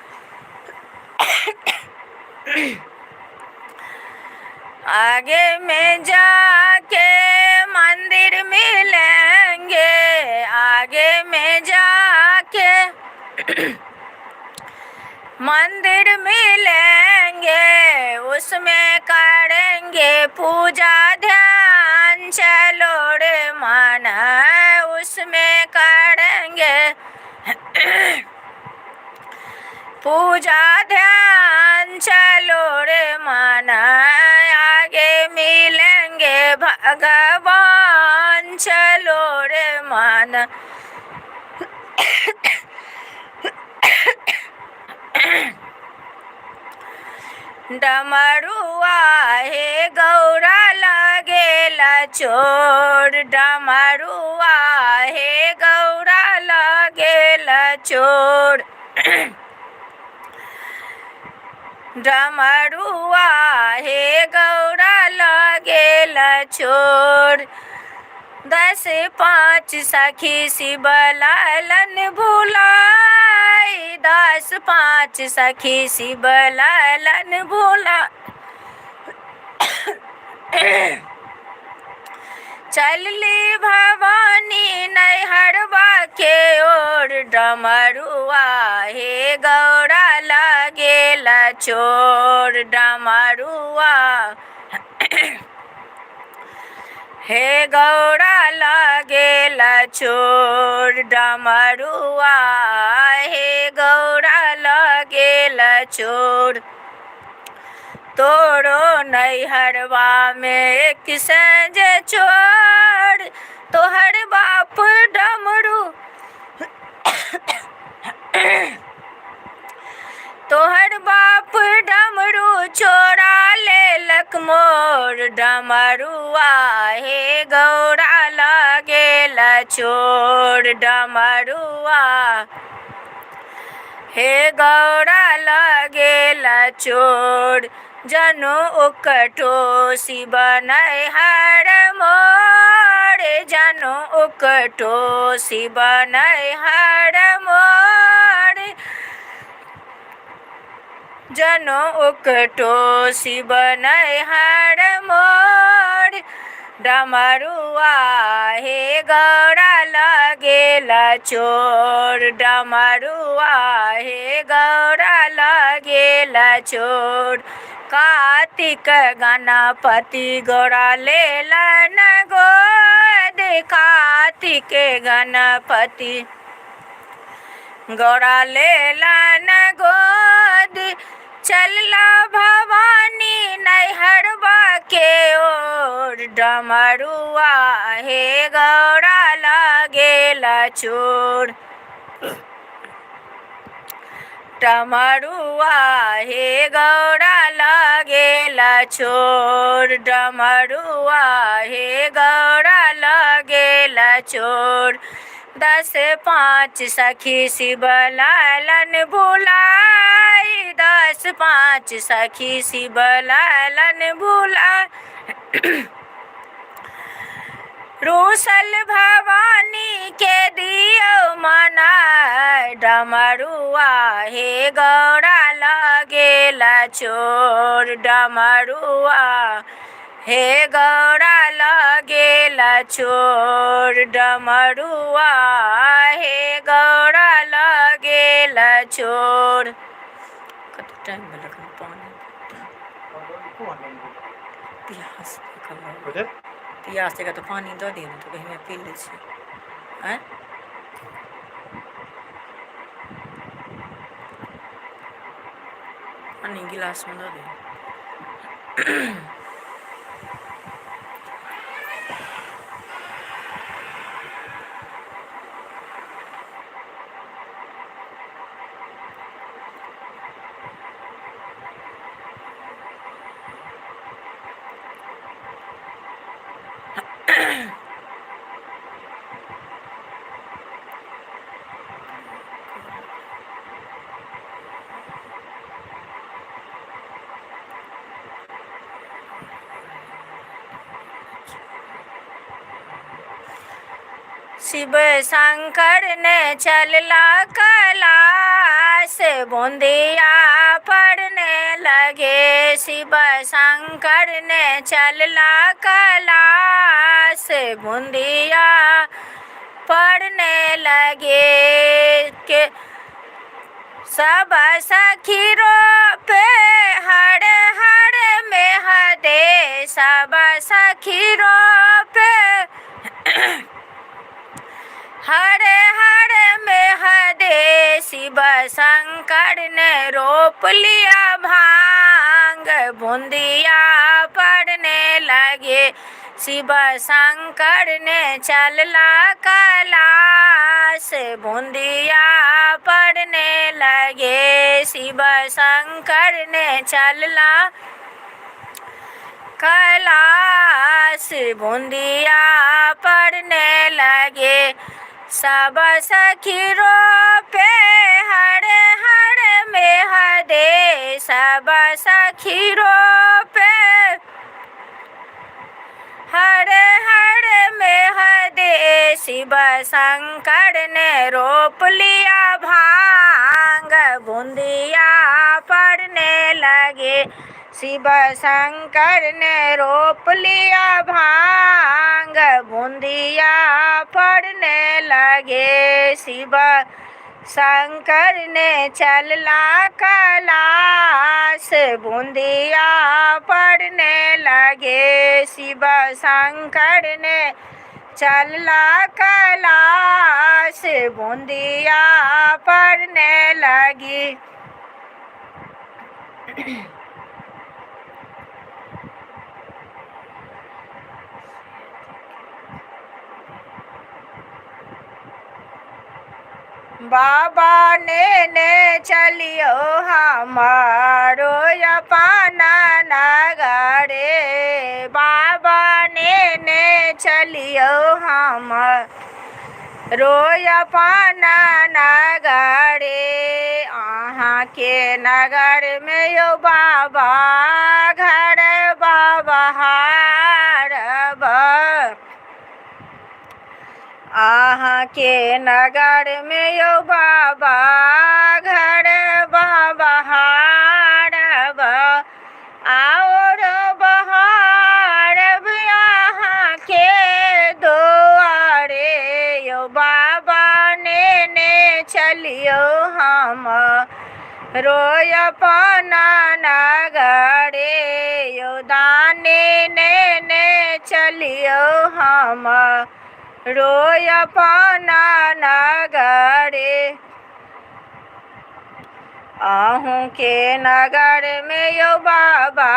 आगे में जाके मंदिर मिलेंगे, आगे में जाके मंदिर मिलेंगे। उसमें करेंगे पूजा ध्यान चलो रे माना। उसमें करेंगे पूजा ध्यान चलो रे माना। आगे मिलेंगे भगवान चलो रे माना। डमरुआ हे गौरा लगेला चोर, डमरुआ हे गौरा लगेला चोर। डमरुआ हे गौरा लगेला चोर। 10-5 सखी शिव लालन भुलाई, 10-5 सखी शिव लालन भुला। चलली भवानी नैहरवा के ओर, डमरुआ हे गौरा लगेला चोर। डमरुआ हे गौरा लगेला चोर, डमरुआ हे गौरा लगेला चोर। तोरो नैहरवा में एक संज छोड़, तोहर बाप डमरू तोहर बाप डमरू छोड़ा लेलक मोर, डमरुआ हे गौरा लगेल छोड़, डमरुआ हे गौरा लगेल छोड़। जनु उकठो शिव नैहर मोर, जनु उकठो शिव नैहर मोर, जनु उकठो शिव नैहर मोर, डमरुआ हे गौरा लगेल छोड़, डमरुआ हे गौरा लगेल छोड़। कार्तिक गणपति गौरा लेलन गोद, कार्तिक गणपति गौरा लेलन गोद, चलला भवानी नैहरवा के ओर, डमरुआ हे गौरा लगेल छोड़, डमरुआ हे गौरा लगेल छोड़, डमरुआ हे गौरा लगेल छोड़। 10 5 सखी शिव लालन बुलाई, 10 5 सखी शिव लालन बुलाई, रूसल भवानी के दियो मनाय, डमरुआ हे गौरा लगेल छोड़, डमरुआ हे गौरा लगेल छोड़, डमरुआ हे गौरा लगेल छोड़। कत टाइम में लगन पानी प्यास देगा तो पानी दो दिए तो कहीं मैं पी ले हैं। पानी गिलास में दो दे। शिव शंकर ने चलला कैलाश, बूंदिया पड़ने लगे, शिव शंकर ने चलला कैलाश, बूंदिया पड़ने लगे के सब सखी रोपे हर हर में हदे, सब सखी रोपे हर हर में हदे, शिव शंकर ने रोप लिया भांग, बूंदिया पड़ने लगे, शिव शंकर ने चलला कैलाश, बूंदिया पड़ने लगे, शिव शंकर ने चलला कैलाश, बूंदिया पड़ने लगे, सब सखी रोपे हर हर में हदे, सब सखी रोपे हर हर में हदे, शिव शंकर ने रोप लिया भांग, बूंदिया पड़ने लगे, शिव शंकर ने रोप लिया भांग, बूंदिया पड़ने लगे, शिव शंकर ने चलला कैलाश, बूंदिया पड़ने लगे, शिव शंकर ने चलला कैलाश, बूंदिया पड़ने लगी। बाबा ने चलियो हमारो अपना नगरे। बाबा ने चलियो हमारो अपना नगरे। अहाँ के नगर में यो बाबा घर बाबा हारब। अहाँ के नगर में यो बाबा घर बाबा हारब। और बहारब अहाँ के दुआरे। यो बाबा ने चलियो हमारो अपना नगरे। यो दानी ने चलियो हमारो अपना नगरे। अहूँ के नगर में यो बाबा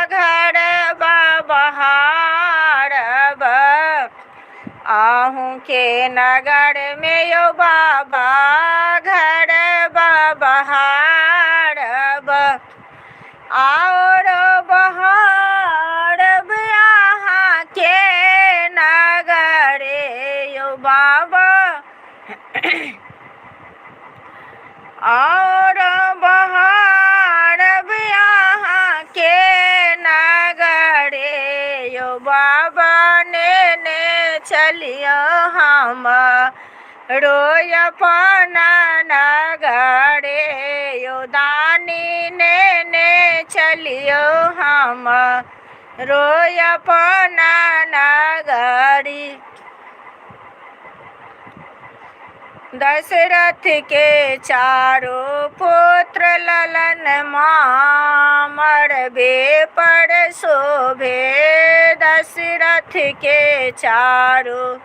घर बाबा हारब। अहूँ के नगर में यो बाबा घर बाबा हारब। और बहारब अहाँ के नगरे। यो बाबा और बहारब अहाँ के नगरे। यो बाबा ने चलियो हमारो अपना नगरे। यो दानी ने चलियो हमारो अपना नगरी। दशरथ के चारों पुत्र ललन मरबे पर शोभे। दशरथ के चारों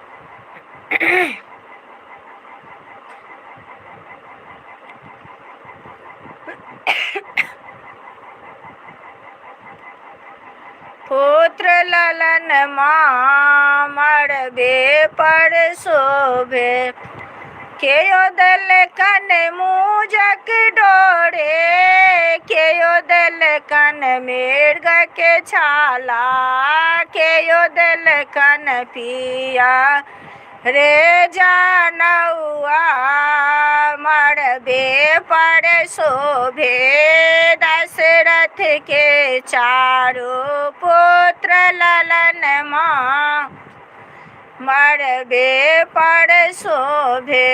पुत्र ललन मरबे पर शोभे। केयो दलकन मूजक डोरे। केयो दलकन मृग के छाला। केयो दलकन पिया रे जानौआ। मरबे पर शोभे। दशरथ के चारों पुत्र ललन मरबे पर शोभे।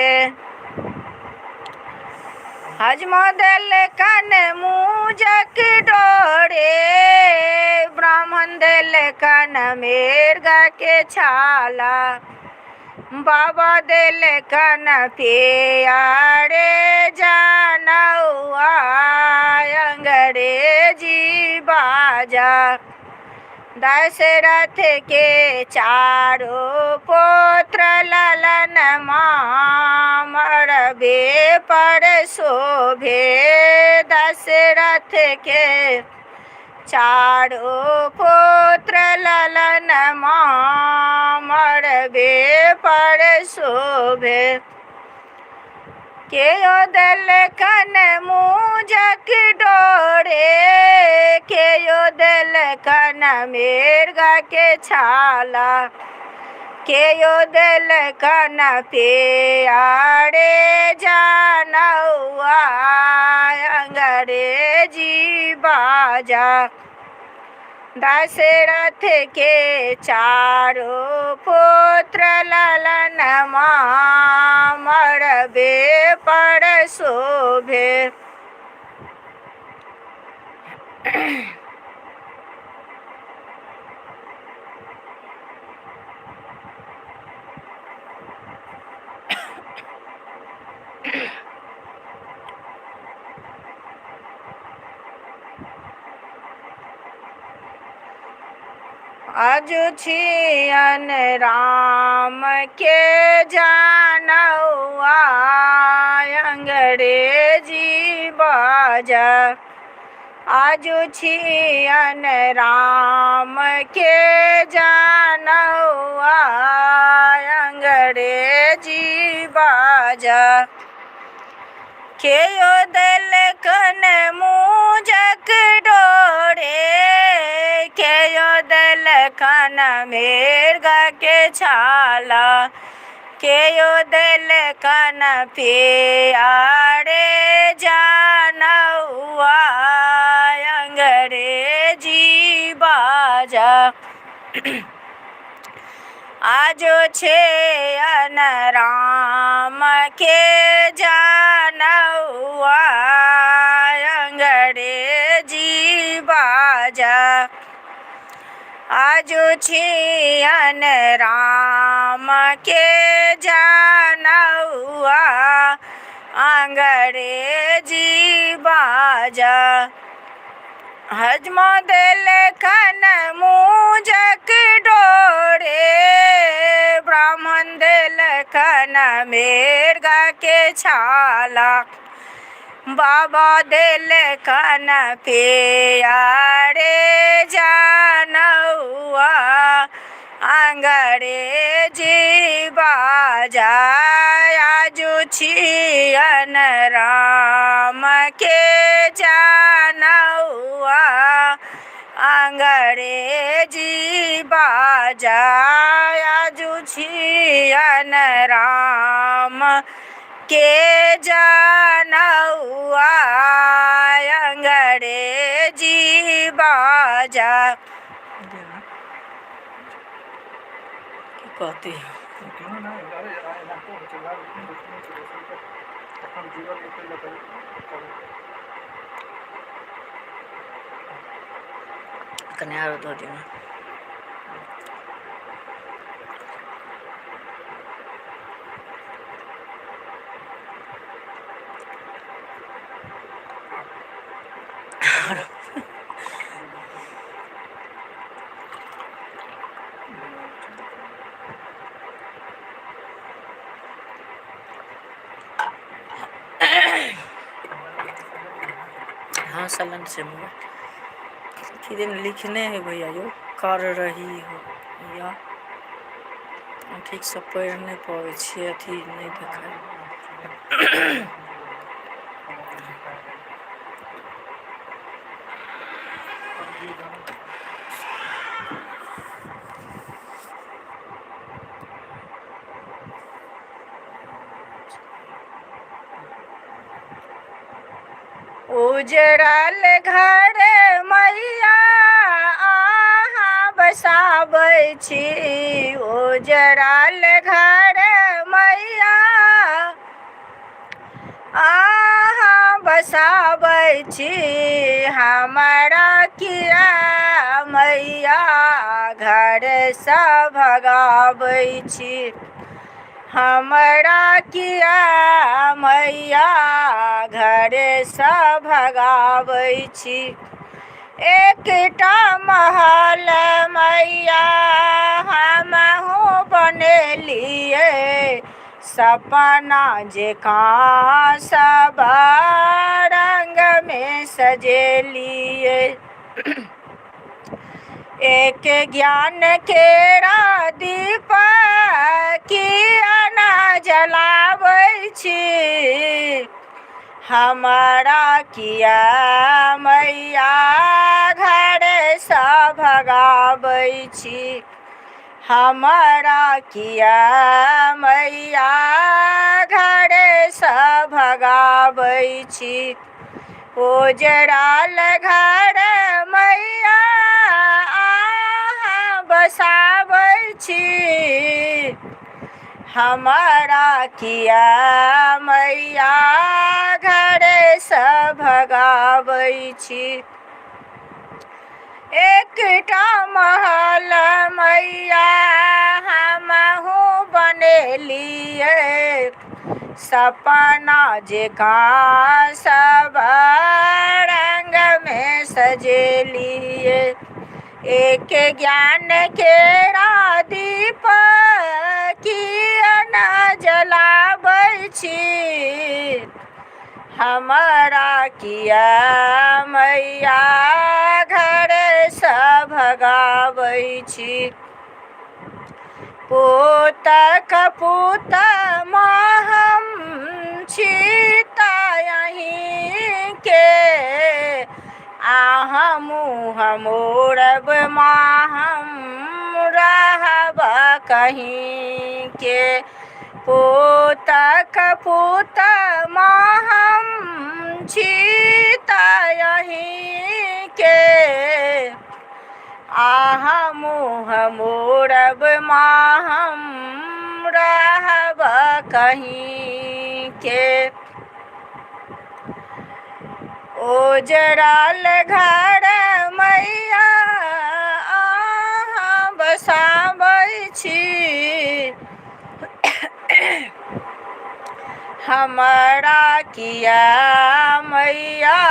हजम दलकन मूजक डोरे। ब्राह्मण दलकन मृग के छाला। बाबा दलकन पिया रे जानौआ। अंग्रेजी बाजा। दशरथ के चारों पुत्र ललन मरबे पर शोभे। दशरथ के चारों पुत्र ललन मरबे पर शोभे। केयो दलकन मूजक डोरे। केयो दलकन मृग के छाला। केयो दलकन पिया रे जानौआ। अंग्रेजी बाजा। दशरथ के चारों पुत्र ललन मरबे पर शोभे। अजुछियन राम के जानौआ। अंग्रेजी बाजा। अजुछियन राम के जानौआ। अंग्रेजी बाजा। बाजा केयो देलकन मुजक डोरे केयो देलकन मेरगा के छाला केयो देलकन प्यारे जानौआ अंग्रेजी बाजा आजो छे राम के जानौआ अंग्रेजी बाजा आजो छे राम के जानौआ अंग्रेजी बाजा हजमा देलकन मुजक डोरे ब्राह्मण देलकन मेरगा के छाला बाबा देलकन प्यारे जानौआ अंग्रेजी बाजा आजू छियन राम के जानौआ अंग्रेजी बाजा आजू छियन राम के जानौआ अंग्रेजी बाजा कहते हैं कन्या दो दिन हाँ सलन से कि दिन लिखने है भैया यो कर रही हो या ठीक से पढ़ नहीं पाबै छियै अथी नहीं देखाय उजड़ल घर मैया अहाँ बसाबै छी उजड़ल घर मैया अहाँ बसाबै छी हमरा किया मैया घर से भगाबै छी हमरा किया मैया घर से भगाबै छी एकटा महल मैया हमहू बनेलिए सपना जेकाँ सब रंग में सजेलिए एक ज्ञान केरा दीप किया न जलाबै छी हमारा किया मैया घर से भगाबै छी हमारा किया मैया घर से भगाबै छी उजड़ल घर मैया अहाँ बसाबै छी हमारा किया मैया घर से भगाबै छी एकटा महल मैया हमहू बनेलिए सपना जेकाँ सब रंग में सजेलिए एक ज्ञान केरा दीप किया न जलाबै छी हमारा किया मैया घर से भगाबै छी पूत कपूत हम मुँह मोड़ब माँ हम रहब कहीं के, पोत कपूत माँ हम छीता यहीं के, आह मुँह मोड़ब माँ हम रहब कहीं के। ओजराल घर मैया अहाँ बसाबै छी, हमरा किया मैया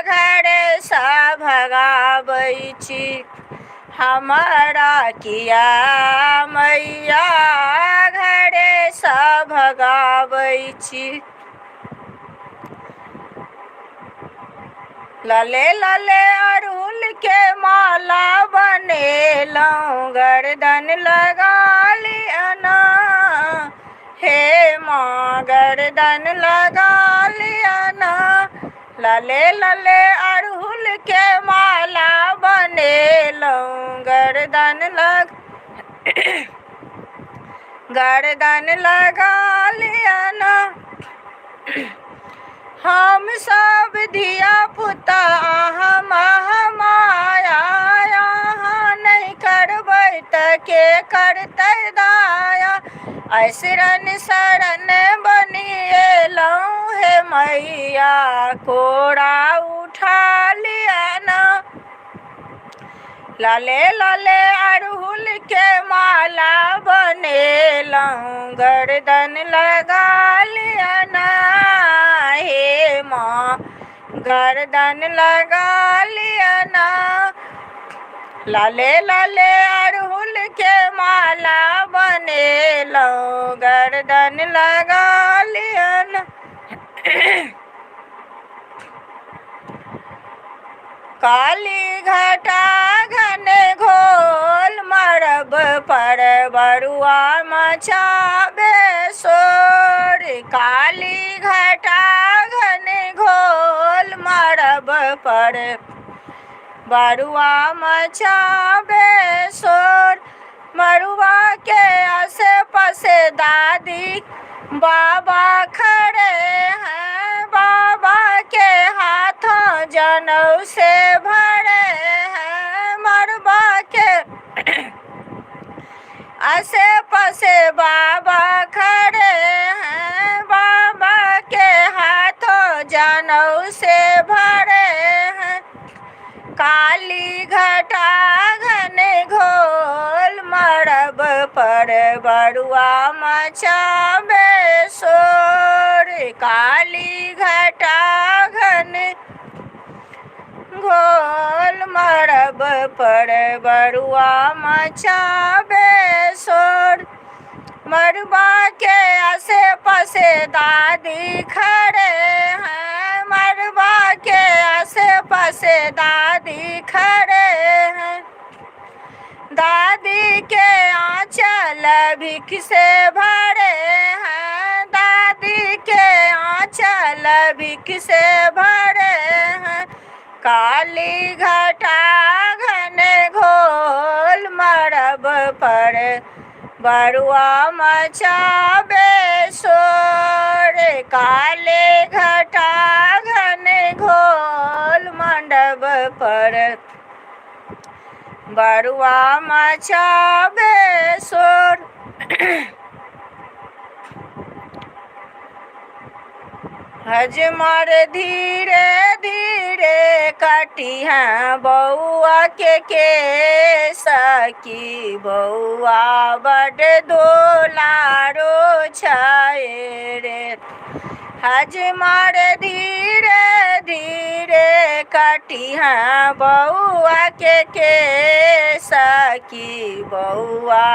घरसँ भगाबै छी, हमरा किया मैया घरसँ भगाबै छी। लले लले अड़हुल के माला बनेलहुँ, गर्दन लगा लिअना हे माँ गर्दन लगा लिअना। लले लले अड़हुल के माला बनेलहुँ, गर्दन लगा लिअना। हम सब धिया पुता अहाँ महामाया, अहाँ नहीं करबै तऽ के करतै दाया। ऐसरन शरण बनी एलहुँ हे मैया, कोरा उठा लिअना। लले लले अड़हुल के माला बनेलहुँ, गर्दन लगा लिअना हे माँ गर्दन लगा लिअना। लले लले अड़हुल के माला बनेलहुँ, गर्दन लगा लिअना। काली घटा घने घोल मरब पर बरुआ मचाबे शोर, काली घटा घने घोल मरब पर बरुआ मचाबे शोर। मरुआ के आसे पासे दादी बाबा खड़े हैं, बाबा के हाथों जनऊ से भरे हैं। मरुआ के आसे पासे बाबा खड़े हैं, बाबा के हाथों जनऊ से भरे हैं। काली घटा घने घोल मरब पर बरुआ मचाबे शोर, काली घटा घने घोल मरब पर बरुआ मचाबे शोर। मरुआ के आसे पासे दादी खड़े हैं, मरुआ के आसे पासे दादी खड़े हैं। दादी के आंचल भिख से भरे हैं, दादी के आंचल भिख से भरे हैं। काली घटा घने घोल मरब पर बरुआ मचाबे शोर, काले घटा घने घोल मंडब पर बरुआ मचाबे शोर। हजमर धीरे धीरे काटी हैं बउआ के केस की, बउआ बड दुलारो छाए रे। हजमर धीरे धीरे काटी हैं बउआ के केस की, बउआ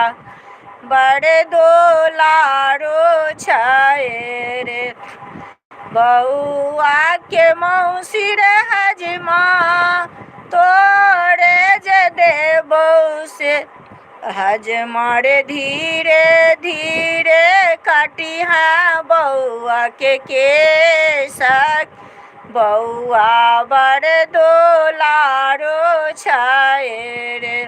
बड़ दुलारो छाए रे। बउआ के मौसी रे हजमा तोरे जे देबौ से, हजमर धीरे धीरे काटी हैं बउआ के केस, बउआ बड़ दुलारो छै रे।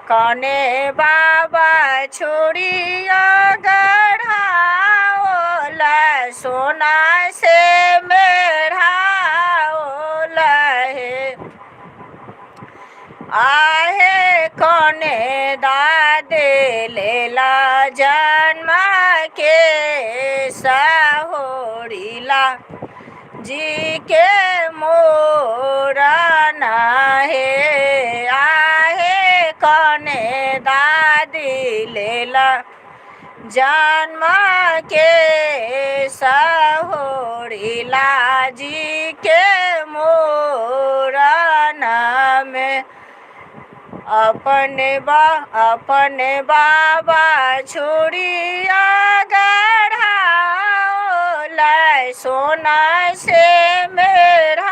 कने बाबा छुरिया गढ़ाओल सोना से मेढ़ाओल हे। आहे कने दादे लेला जन्म के सहोरिला जी के मोरन हे। आहे कने दादी लेला जन्म के सहोरिला जी के मोरन में। अपने बाबा छुरिया गढ़ाओल सोना से मेढ़ाओल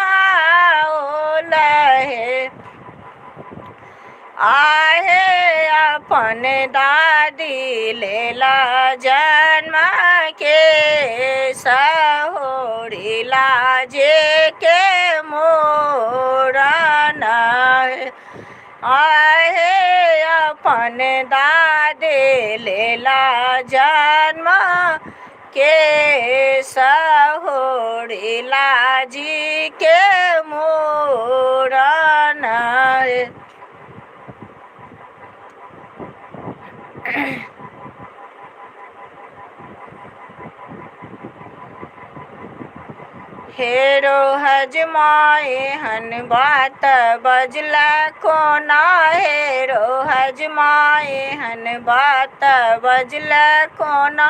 हे। आहे अपन दादी लेला जन्म के सहोरिला जे के मोरन हे। आहे अपन दादे लेला जन्म के सहोरिला जी के मोरन हे। हेरो हजमाए हन बात बजला कोना। हेरो हजमाए हन बात बजला कोना।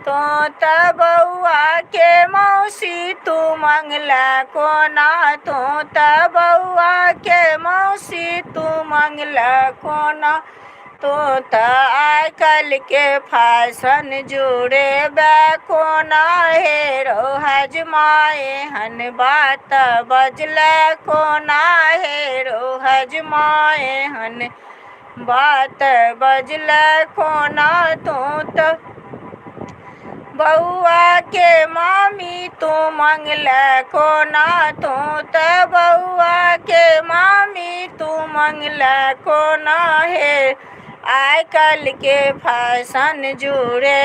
तो त बउआ के मौसी तू मंगला कोना। तो त बउआ के मौसी तू मंगला कोना। तो त आइ काल्हि के फैशन जुड़े कोना। हेरो हजमाए हन बात बजला कोना। हेरो हजमाए हन बात बजला कोना। तो त बउआ के मामी तू मंगला कोना। तो त बउआ के मामी तू मंगला कोना। हे आइ काल्हि के फैशन जुड़े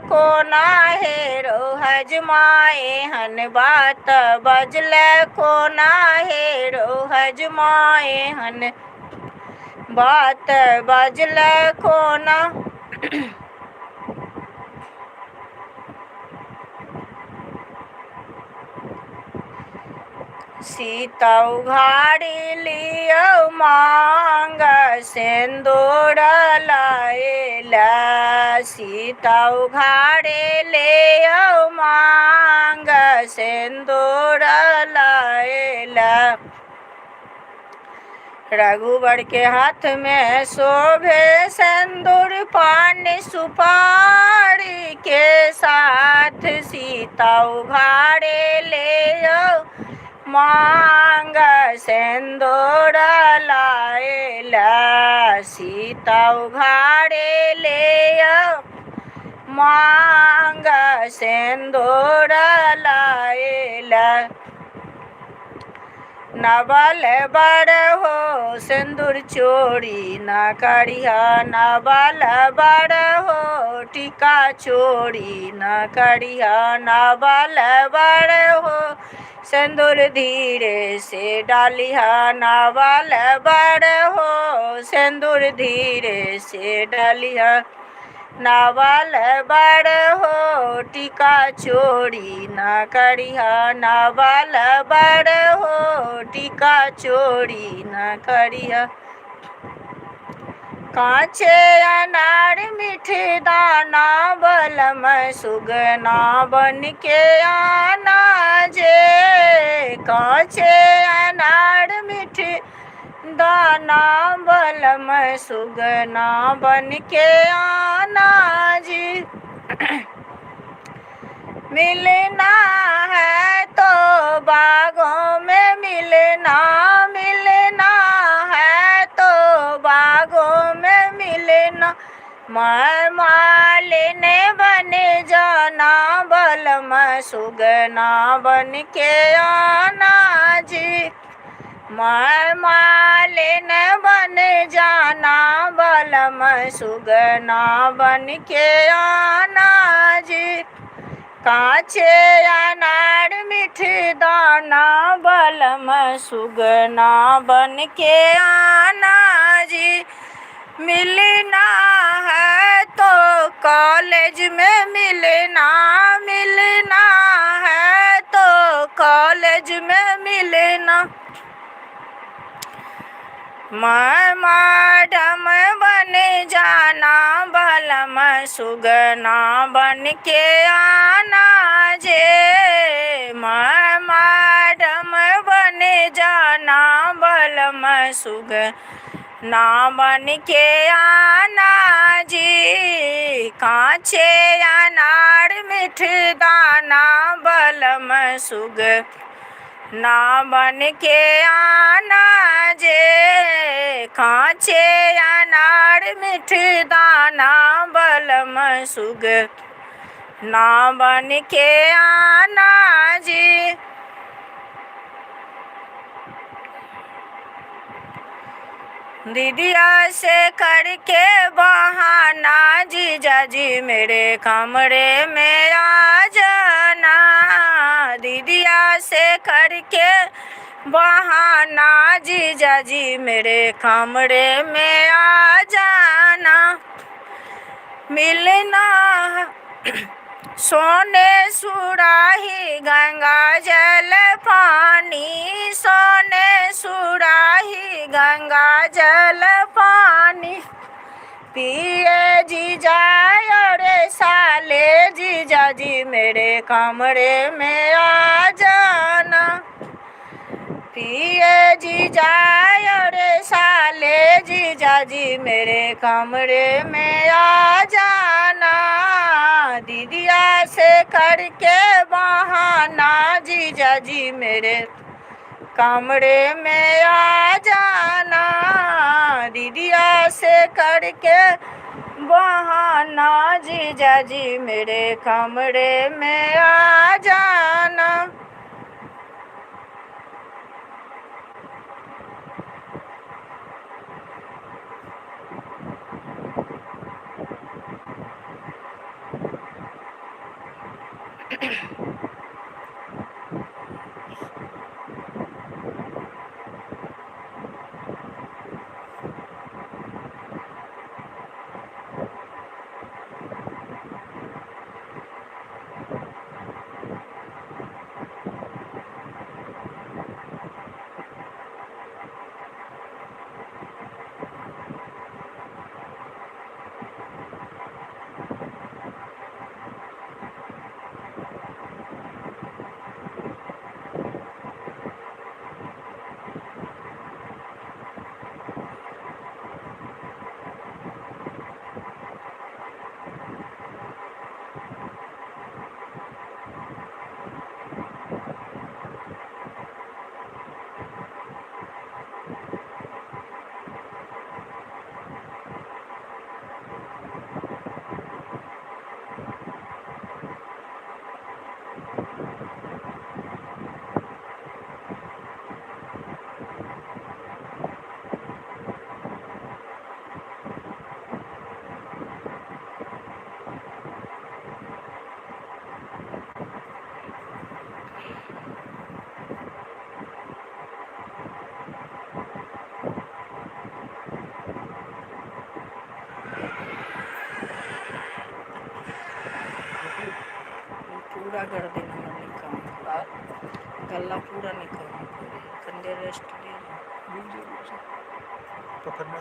कोना। हेरो हजमाए हन बात बजला कोना। हेरो हजमाए हन बात बजला कोना। सीता उघाड़ी लियो मांग सिंदूर लाएला। सीता उघाड़ी लियो मांग सिंदूर लाएला। रघुवर के हाथ में शोभे सिंदूर पान सुपारी के साथ। सीता उघाड़े लियो मांग सिंदूर लाएला। सीता उघाड़े लियो मांग सिंदूर लाएला। नवल बड़ हो सिंदूर चोरी न करिहा। नवल बड़ हो टीका चोरी न करिहा। नवल बड़ हो सिंदूर धीरे से डालिहा। नवल बड़ हो सिंदूर धीरे से डालिहा। नवल बड़ हो टीका चोरी न करिहा। नवल बड़ हो टीका चोरी न करिहा। कांचे अनार मीठे दाना बलम सुगना बन के आना जे। कांचे अनार मीठे दाना बलम सुगना बन के आना जी। मिलना है तो बागों में मिलना। मिलना है तो बागों में मिलना। मैं मालिनी बन जाना बलम सुगना बन के आना जी, मैं मालिन बन जाना बलम सुगना बन के आना जी, काचे अनार मीठ दाना बलम सुगना बन के आना जी, मिलना है तो कॉलेज में मिलना, मिलना है तो कॉलेज में मिलना, मैं मैडम बन जाना बलम सुगना बन के आना जे, मैं मैडम बन जाना बलम सुगना बन के आना जी, काचे अनार मीठ दाना बलम सुगना बन के आना जे, काचे अनार मीठ दाना बलम सुगना बन के आना जी, दीदिया से करके बहाना जीजा जी मेरे कमरे में आ जाना, दीदिया से करके बहाना जीजा जी मेरे कमरे में आ जाना, मिलना सोने सुराही गंगा जल पानी, सोने सुराही गंगा जल पानी, पिए जीजा और साले जीजा जी मेरे कमरे में आ जाना, पिए जीजा और साले जीजा जी मेरे कमरे में आ जाना, दीदिया से करके बहाना जीजा जी मेरे कमरे में आ जाना, दीदिया से करके बहाना जीजा जी मेरे कमरे में आ जाना। पूरा कर देना निकाल, गला पूरा निकालना, कंधे रेस्ट ले पकड़ना।